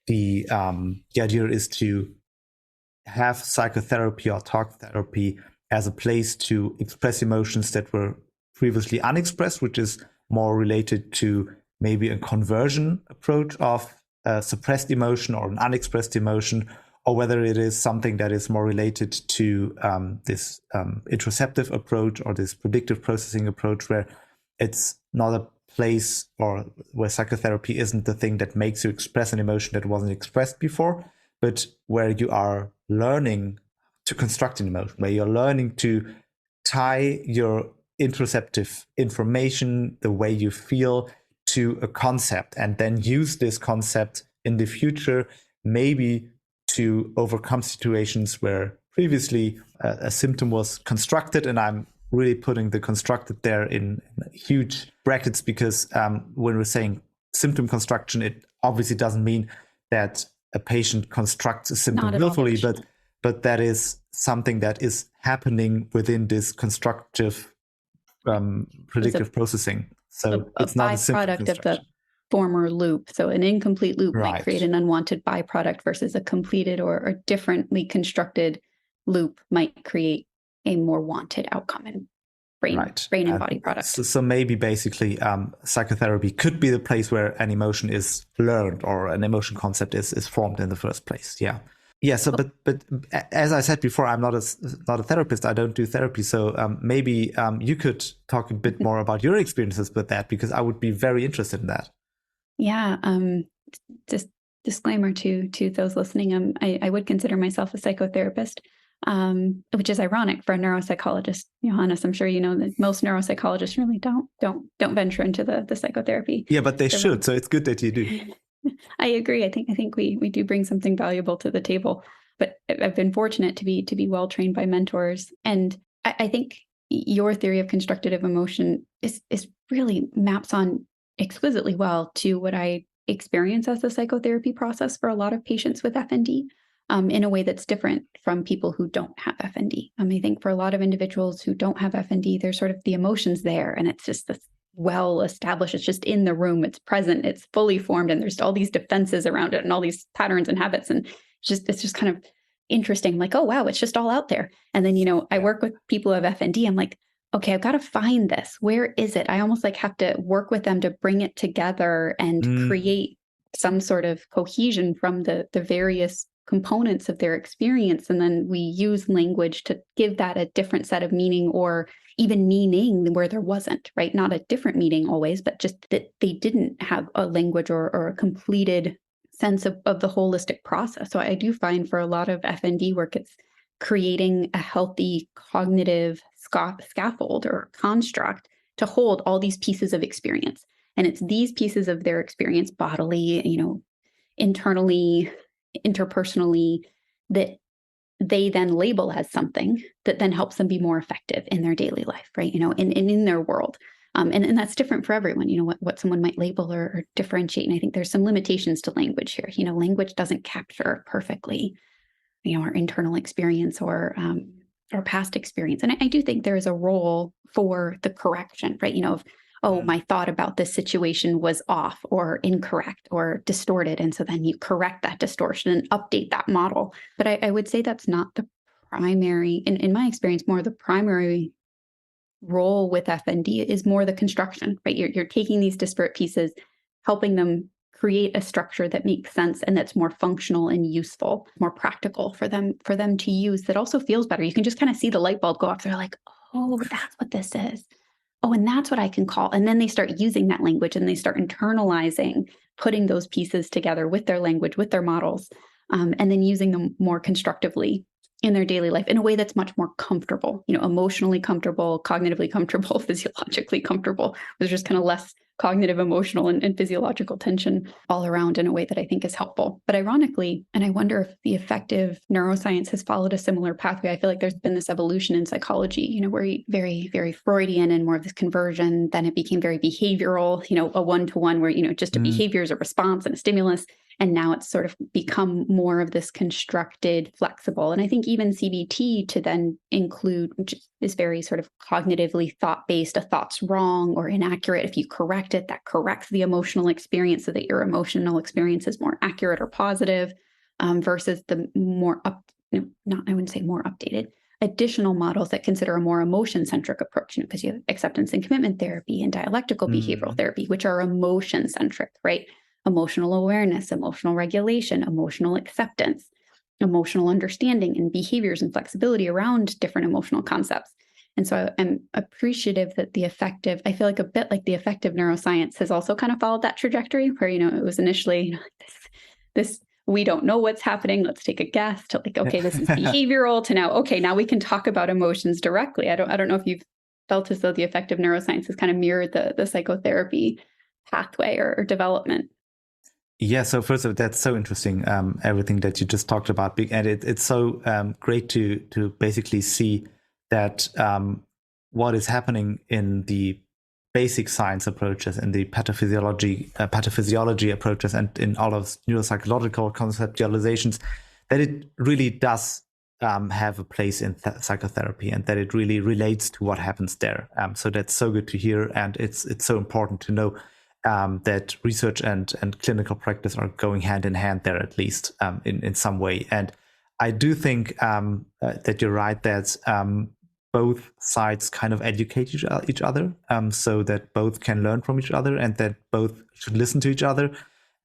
the idea is to have psychotherapy or talk therapy as a place to express emotions that were previously unexpressed, which is more related to maybe a conversion approach of a suppressed emotion or an unexpressed emotion, or whether it is something that is more related to this interoceptive approach or this predictive processing approach, where it's not a place or where psychotherapy isn't the thing that makes you express an emotion that wasn't expressed before, but where you are learning to construct an emotion, where you're learning to tie your interoceptive information, the way you feel, to a concept, and then use this concept in the future, maybe to overcome situations where previously a symptom was constructed. And I'm really putting the constructed there in huge brackets, because when we're saying symptom construction, it obviously doesn't mean that a patient constructs a symptom willfully, but that is something that is happening within this constructive predictive processing. So it's not a byproduct of the former loop. So an incomplete loop might create an unwanted byproduct, versus a completed or differently constructed loop might create a more wanted outcome in brain and body product. So maybe basically psychotherapy could be the place where an emotion is learned or an emotion concept is formed in the first place. Yeah. Yeah. So, but as I said before, I'm not a therapist. I don't do therapy. So maybe you could talk a bit more about your experiences with that, because I would be very interested in that. Yeah. Just disclaimer to those listening. I would consider myself a psychotherapist, which is ironic for a neuropsychologist. Johannes, I'm sure you know that most neuropsychologists really don't venture into the psychotherapy. Yeah, but they should. So it's good that you do. I agree. I think we do bring something valuable to the table. But I've been fortunate to be well trained by mentors, and I think your theory of constructive emotion is really maps on exquisitely well to what I experience as the psychotherapy process for a lot of patients with FND, in a way that's different from people who don't have FND. I think for a lot of individuals who don't have FND, there's sort of the emotions there, and it's just this well established. It's just in the room. It's present. It's fully formed, and there's all these defenses around it, and all these patterns and habits, and it's just kind of interesting. I'm like, oh wow, it's just all out there. And then I work with people who have FND. I'm like, okay, I've got to find this. Where is it? I almost like have to work with them to bring it together and create some sort of cohesion from the various components of their experience. And then we use language to give that a different set of meaning, or even meaning where there wasn't, right? Not a different meaning always, but just that they didn't have a language or a completed sense of the holistic process. So I do find for a lot of FND work, it's creating a healthy cognitive scaffold or construct to hold all these pieces of experience. And it's these pieces of their experience, bodily, internally, interpersonally, that they then label as something that then helps them be more effective in their daily life, right? In their world. And that's different for everyone, what someone might label or differentiate. And I think there's some limitations to language here. Language doesn't capture perfectly, our internal experience or past experience. And I do think there is a role for the correction, right? oh, my thought about this situation was off or incorrect or distorted. And so then you correct that distortion and update that model. But I would say that's not the primary, in my experience, more the primary role with FND is more the construction, right? You're taking these disparate pieces, helping them create a structure that makes sense and that's more functional and useful, more practical for them to use, that also feels better. You can just kind of see the light bulb go off. They're like, oh, that's what this is. Oh, and that's what I can call. And then they start using that language and they start internalizing, putting those pieces together with their language, with their models, and then using them more constructively in their daily life in a way that's much more comfortable, emotionally comfortable, cognitively comfortable, physiologically comfortable. There's just kind of less cognitive, emotional, and physiological tension all around in a way that I think is helpful. But ironically, and I wonder if the affective neuroscience has followed a similar pathway, I feel like there's been this evolution in psychology, where very, very Freudian and more of this conversion, then it became very behavioral, a one-to-one where, just a behavior is a response and a stimulus. And now it's sort of become more of this constructed, flexible. And I think even CBT to then include, which is very sort of cognitively thought-based, a thought's wrong or inaccurate. If you correct it, that corrects the emotional experience so that your emotional experience is more accurate or positive, versus the more I wouldn't say more updated, additional models that consider a more emotion-centric approach, because you have acceptance and commitment therapy and dialectical behavioral therapy, which are emotion-centric, right? Emotional awareness, emotional regulation, emotional acceptance, emotional understanding, and behaviors and flexibility around different emotional concepts. And so I'm appreciative that I feel like a bit like the affective neuroscience has also kind of followed that trajectory where, it was initially this we don't know what's happening, let's take a guess, to like, okay, this is behavioral, to now, okay, now we can talk about emotions directly. I don't know if you've felt as though the affective neuroscience has kind of mirrored the psychotherapy pathway or development. Yeah, so first of all, that's so interesting, everything that you just talked about. And it's so great to basically see that what is happening in the basic science approaches and the pathophysiology approaches and in all of neuropsychological conceptualizations, that it really does have a place in psychotherapy and that it really relates to what happens there. So that's so good to hear. And it's so important to know that research and clinical practice are going hand in hand there, at least in some way. And I do think that you're right that both sides kind of educate each other, so that both can learn from each other and that both should listen to each other.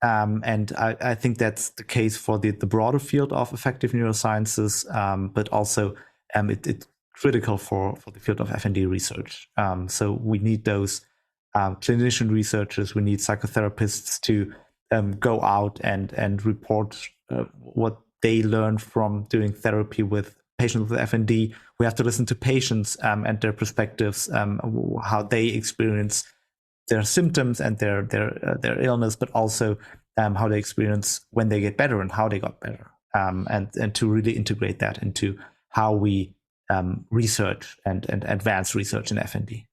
And I think that's the case for the broader field of affective neurosciences, but also it's critical for the field of FND research. So we need those clinician researchers, we need psychotherapists to go out and report what they learn from doing therapy with patients with FND. We have to listen to patients and their perspectives, how they experience their symptoms and their illness, but also how they experience when they get better and how they got better, and to really integrate that into how we research and advance research in FND.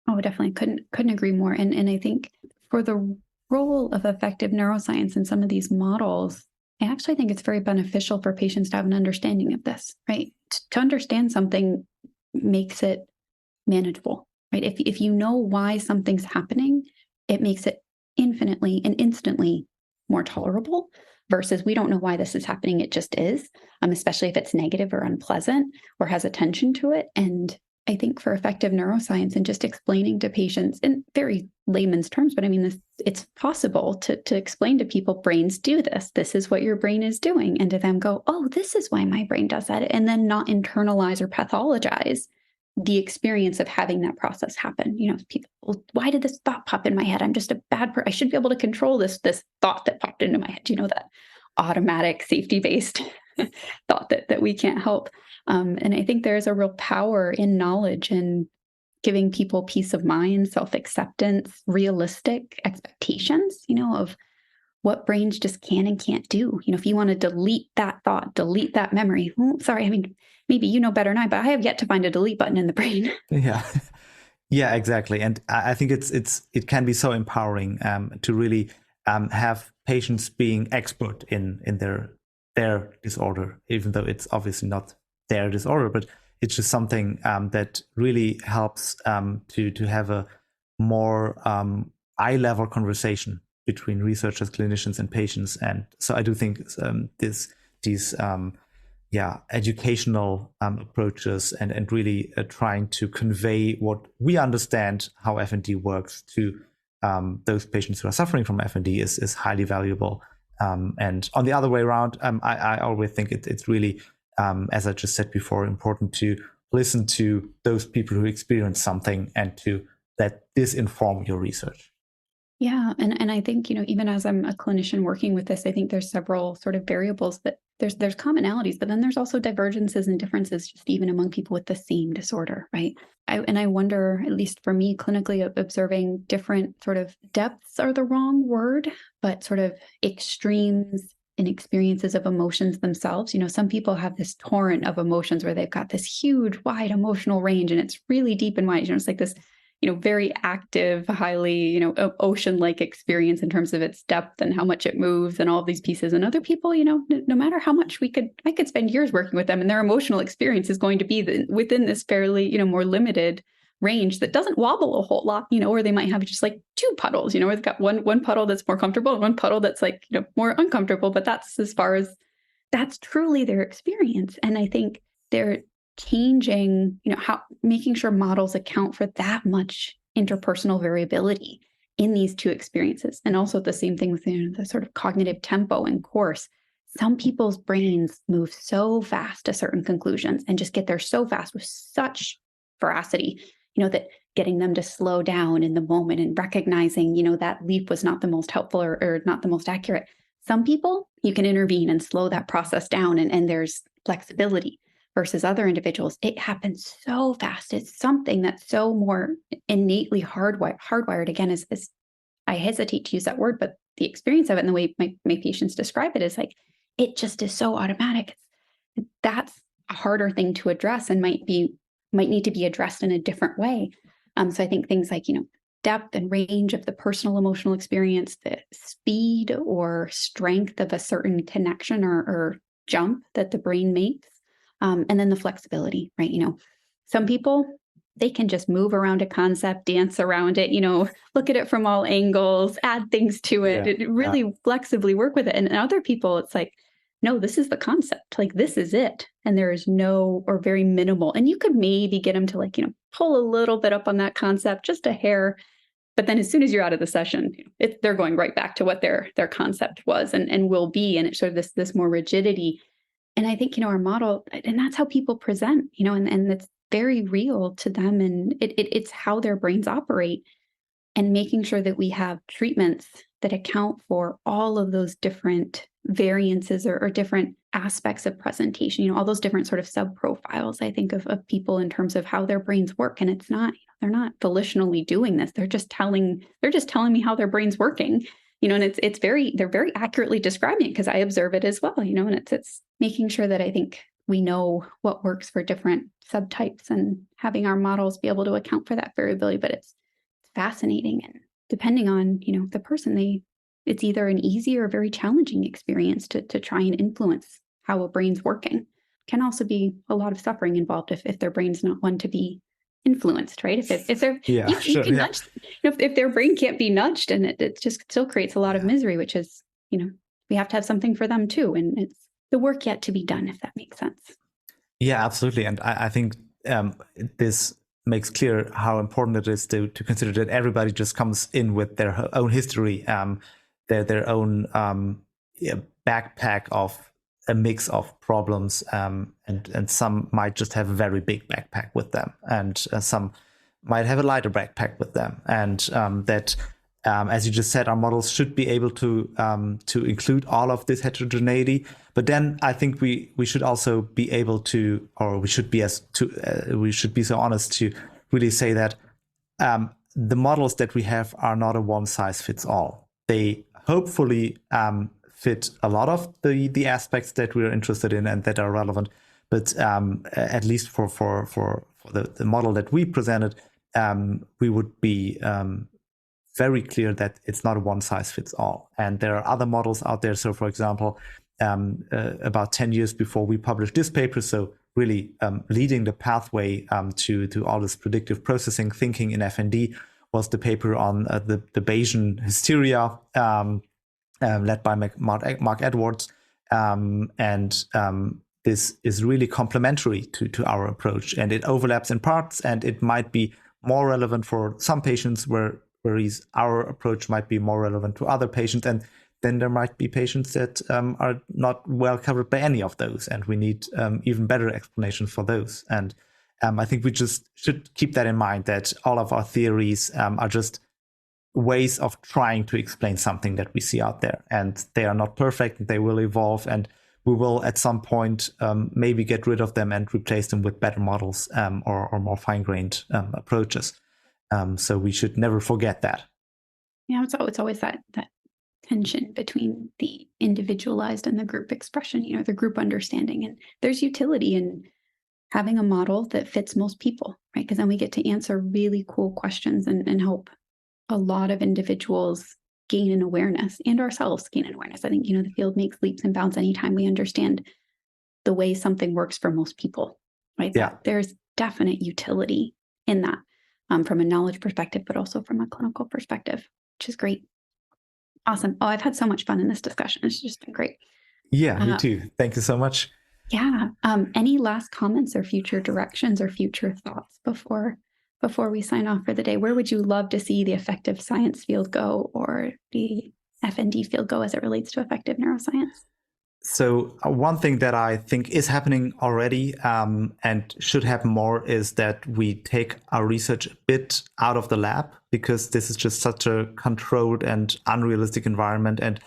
Oh, definitely couldn't agree more. And I think for the role of affective neuroscience in some of these models, I actually think it's very beneficial for patients to have an understanding of this, right? To understand something makes it manageable, right? If you know why something's happening, it makes it infinitely and instantly more tolerable versus we don't know why this is happening, it just is, especially if it's negative or unpleasant or has a tension to it. And I think for affective neuroscience and just explaining to patients in very layman's terms, but I mean, it's possible to explain to people, brains do this. This is what your brain is doing. And to them go, oh, this is why my brain does that. And then not internalize or pathologize the experience of having that process happen. People, well, why did this thought pop in my head? I'm just a bad person. I should be able to control this thought that popped into my head. That automatic safety-based thought that we can't help. And I think there's a real power in knowledge and giving people peace of mind, self-acceptance, realistic expectations, of what brains just can and can't do. If you want to delete that thought, delete that memory, sorry, I mean, maybe you know better than I, but I have yet to find a delete button in the brain. Yeah. Yeah, exactly. And I think it can be so empowering to really have patients being expert in their disorder, even though it's obviously not their disorder, but it's just something that really helps to have a more eye-level conversation between researchers, clinicians, and patients. And so I do think these educational approaches and really trying to convey what we understand how FND works to those patients who are suffering from FND is highly valuable. And on the other way around, I always think it's really, as I just said before, important to listen to those people who experience something and to let this inform your research. Yeah. And I think, even as I'm a clinician working with this, I think there's several sort of variables that there's commonalities, but then there's also divergences and differences just even among people with the same disorder, right? I wonder, at least for me, clinically observing different sort of depths are the wrong word, but sort of extremes in experiences of emotions themselves. Some people have this torrent of emotions where they've got this huge, wide emotional range, and it's really deep and wide. It's like this very active, highly, ocean-like experience in terms of its depth and how much it moves and all of these pieces. And other people, no matter how much I could spend years working with them, and their emotional experience is going to be within this fairly, more limited range that doesn't wobble a whole lot, or they might have just like two puddles, where they've got one puddle that's more comfortable and one puddle that's like, more uncomfortable. But that's as far as that's truly their experience. And I think they're changing, how making sure models account for that much interpersonal variability in these two experiences. And also the same thing with the sort of cognitive tempo and course. Some people's brains move so fast to certain conclusions and just get there so fast with such veracity, that getting them to slow down in the moment and recognizing, that leap was not the most helpful or not the most accurate. Some people, you can intervene and slow that process down, and there's flexibility. Versus other individuals, it happens so fast. It's something that's so more innately hardwired. Again, is I hesitate to use that word, but the experience of it and the way my patients describe it is like, it just is so automatic. That's a harder thing to address and might need to be addressed in a different way. So I think things like, depth and range of the personal emotional experience, the speed or strength of a certain connection or jump that the brain makes. And then the flexibility, right? Some people, they can just move around a concept, dance around it, look at it from all angles, add things to it, really flexibly work with it. And other people, it's like, no, this is the concept. Like, this is it. And there is no or very minimal. And you could maybe get them to like, pull a little bit up on that concept, just a hair. But then as soon as you're out of the session, they're going right back to what their concept was and will be. And it's sort of this more rigidity. And I think, our model, and that's how people present, and it's very real to them. And it's how their brains operate, and making sure that we have treatments that account for all of those different variances or different aspects of presentation, all those different sort of sub-profiles, I think, of people in terms of how their brains work. And it's not, they're not volitionally doing this. They're just telling me how their brain's working. And they're very accurately describing it because I observe it as well, and it's making sure that I think we know what works for different subtypes and having our models be able to account for that variability. But it's fascinating, and depending on, the person, it's either an easy or very challenging experience to try and influence how a brain's working. Can also be a lot of suffering involved if their brain's not one to be influenced, right? If they're nudge, if their brain can't be nudged, and it just still creates a lot of misery, which is, we have to have something for them too. And it's the work yet to be done, if that makes sense. Yeah, absolutely. And I think this makes clear how important it is to consider that everybody just comes in with their own history, their own backpack of a mix of problems, and some might just have a very big backpack with them, and some might have a lighter backpack with them, and that, as you just said, our models should be able to include all of this heterogeneity. But then I think we should also be able to, or we should be so honest to really say that the models that we have are not a one size fits all. They hopefully fit a lot of the aspects that we're interested in and that are relevant. But at least for the model that we presented, we would be very clear that it's not a one size fits all. And there are other models out there. So, for example, about 10 years before we published this paper, so really leading the pathway to all this predictive processing thinking in FND, was the paper on the Bayesian hysteria, led by Mark Edwards. This is really complementary to our approach, and it overlaps in parts, and it might be more relevant for some patients, whereas our approach might be more relevant to other patients. And then there might be patients that are not well covered by any of those, and we need even better explanations for those. And I think we just should keep that in mind, that all of our theories are just ways of trying to explain something that we see out there, and they are not perfect. They will evolve, and we will at some point maybe get rid of them and replace them with better models or more fine-grained approaches. So we should never forget that. Yeah, it's always that tension between the individualized and the group expression, the group understanding. And there's utility in having a model that fits most people, right? Because then we get to answer really cool questions and help a lot of individuals gain an awareness, and ourselves gain an awareness. I think, the field makes leaps and bounds anytime we understand the way something works for most people, right? Yeah. There's definite utility in that from a knowledge perspective, but also from a clinical perspective, which is great. Awesome. Oh, I've had so much fun in this discussion. It's just been great. Yeah, you too. Thank you so much. Yeah. Any last comments or future directions or future thoughts before we sign off for the day? Where would you love to see the affective science field go, or the FND field go, as it relates to affective neuroscience? So one thing that I think is happening already and should happen more is that we take our research a bit out of the lab, because this is just such a controlled and unrealistic environment, and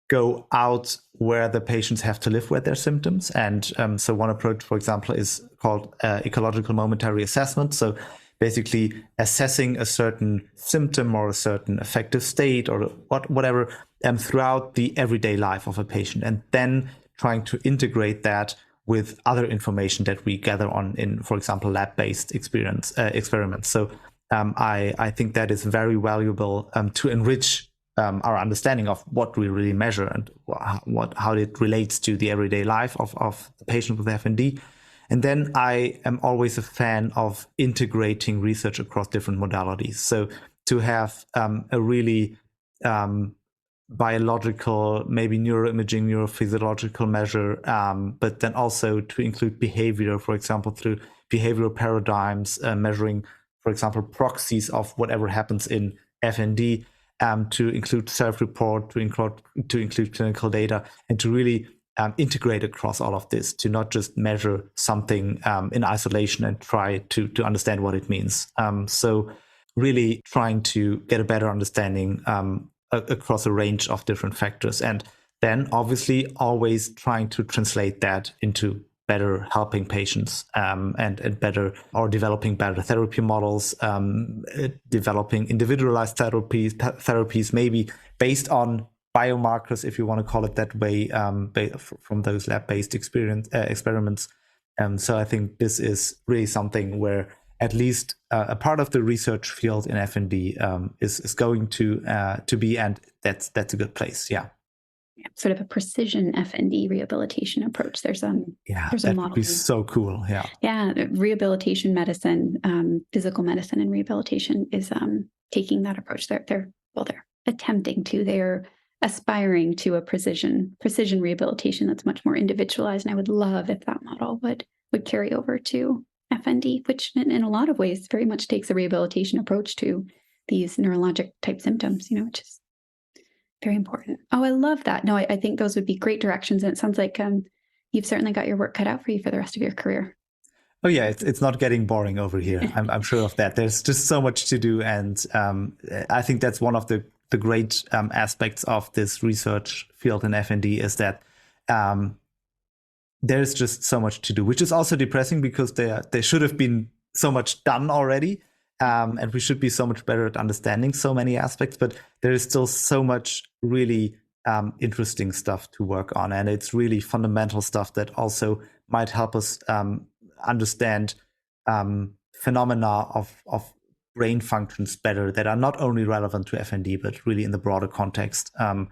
go out where the patients have to live with their symptoms. And so one approach, for example, is called ecological momentary assessment. So basically assessing a certain symptom or a certain affective state or whatever throughout the everyday life of a patient, and then trying to integrate that with other information that we gather on in, for example, lab-based experiments. So I think that is very valuable to enrich our understanding of what we really measure and how it relates to the everyday life of the patient with FND. And then I am always a fan of integrating research across different modalities. So to have a really biological, maybe neuroimaging, neurophysiological measure, but then also to include behavior, for example, through behavioral paradigms, measuring, for example, proxies of whatever happens in FND, to include self-report, to include clinical data, and to really integrate across all of this, to not just measure something in isolation and try to understand what it means. So really trying to get a better understanding across a range of different factors. And then obviously always trying to translate that into better helping patients and better, or developing better therapy models, developing individualized therapies maybe based on biomarkers, if you want to call it that way, from those lab-based experiments. So I think this is really something where at least a part of the research field in FND is going to be, and that's a good place. Yeah. Sort of a precision FND rehabilitation approach. There's a that model. Would be so cool. Yeah. Yeah. Rehabilitation medicine, physical medicine and rehabilitation is taking that approach. They're attempting to. They're aspiring to a precision rehabilitation that's much more individualized. And I would love if that model would carry over to FND, which in a lot of ways very much takes a rehabilitation approach to these neurologic type symptoms, which is very important. Oh, I love that. No, I think those would be great directions. And it sounds like you've certainly got your work cut out for you for the rest of your career. Oh yeah, it's not getting boring over here. I'm sure of that. There's just so much to do, and I think that's one of the great aspects of this research field in FND is that there's just so much to do, which is also depressing, because there should have been so much done already, and we should be so much better at understanding so many aspects. But there is still so much really interesting stuff to work on, and it's really fundamental stuff that also might help us understand phenomena of brain functions better that are not only relevant to FND, but really in the broader context. I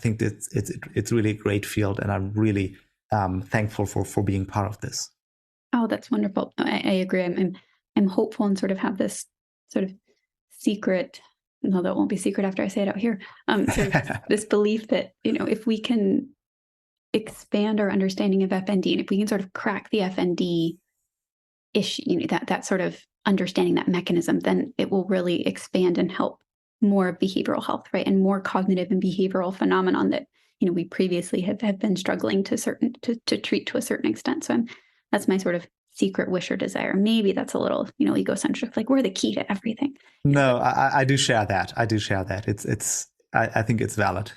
think it's really a great field, and I'm really thankful for being part of this. Oh, that's wonderful. I agree. I'm hopeful and sort of have this sort of secret, no, that won't be secret after I say it out here, sort of this belief that, if we can expand our understanding of FND, and if we can sort of crack the FND issue, that sort of understanding that mechanism, then it will really expand and help more of behavioral health, right? And more cognitive and behavioral phenomenon that, we previously have been struggling to treat to a certain extent. So that's my sort of secret wish or desire. Maybe that's a little, egocentric, like we're the key to everything. No, I do share that. I think it's valid.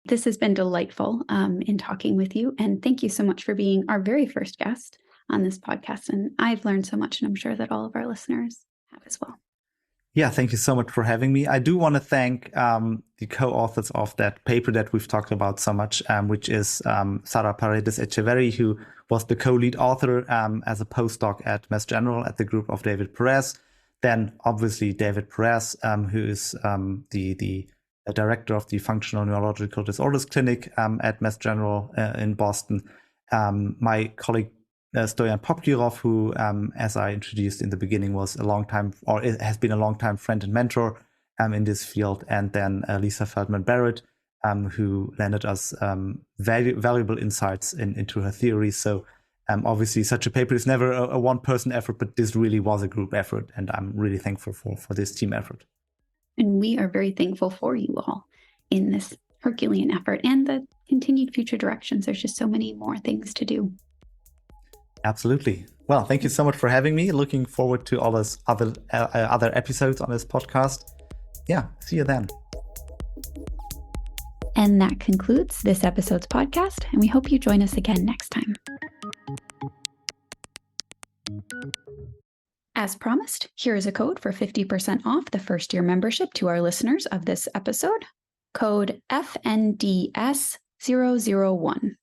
This has been delightful in talking with you. And thank you so much for being our very first guest on this podcast. And I've learned so much, and I'm sure that all of our listeners have as well. Yeah, thank you so much for having me. I do want to thank the co-authors of that paper that we've talked about so much, which is Sara Paredes Echeverry, who was the co-lead author as a postdoc at Mass General at the group of David Perez. Then obviously David Perez, who is the director of the Functional Neurological Disorders Clinic at Mass General in Boston. My colleague Stoyan Popkirov, who, as I introduced in the beginning, was has been a long-time friend and mentor in this field. And then Lisa Feldman-Barrett, who lended us valuable insights into her theory. So obviously such a paper is never a one-person effort, but this really was a group effort. And I'm really thankful for this team effort. And we are very thankful for you all in this Herculean effort and the continued future directions. There's just so many more things to do. Absolutely. Well, thank you so much for having me. Looking forward to all those other episodes on this podcast. Yeah, see you then. And that concludes this episode's podcast, and we hope you join us again next time. As promised, here is a code for 50% off the first-year membership to our listeners of this episode. Code FNDS001.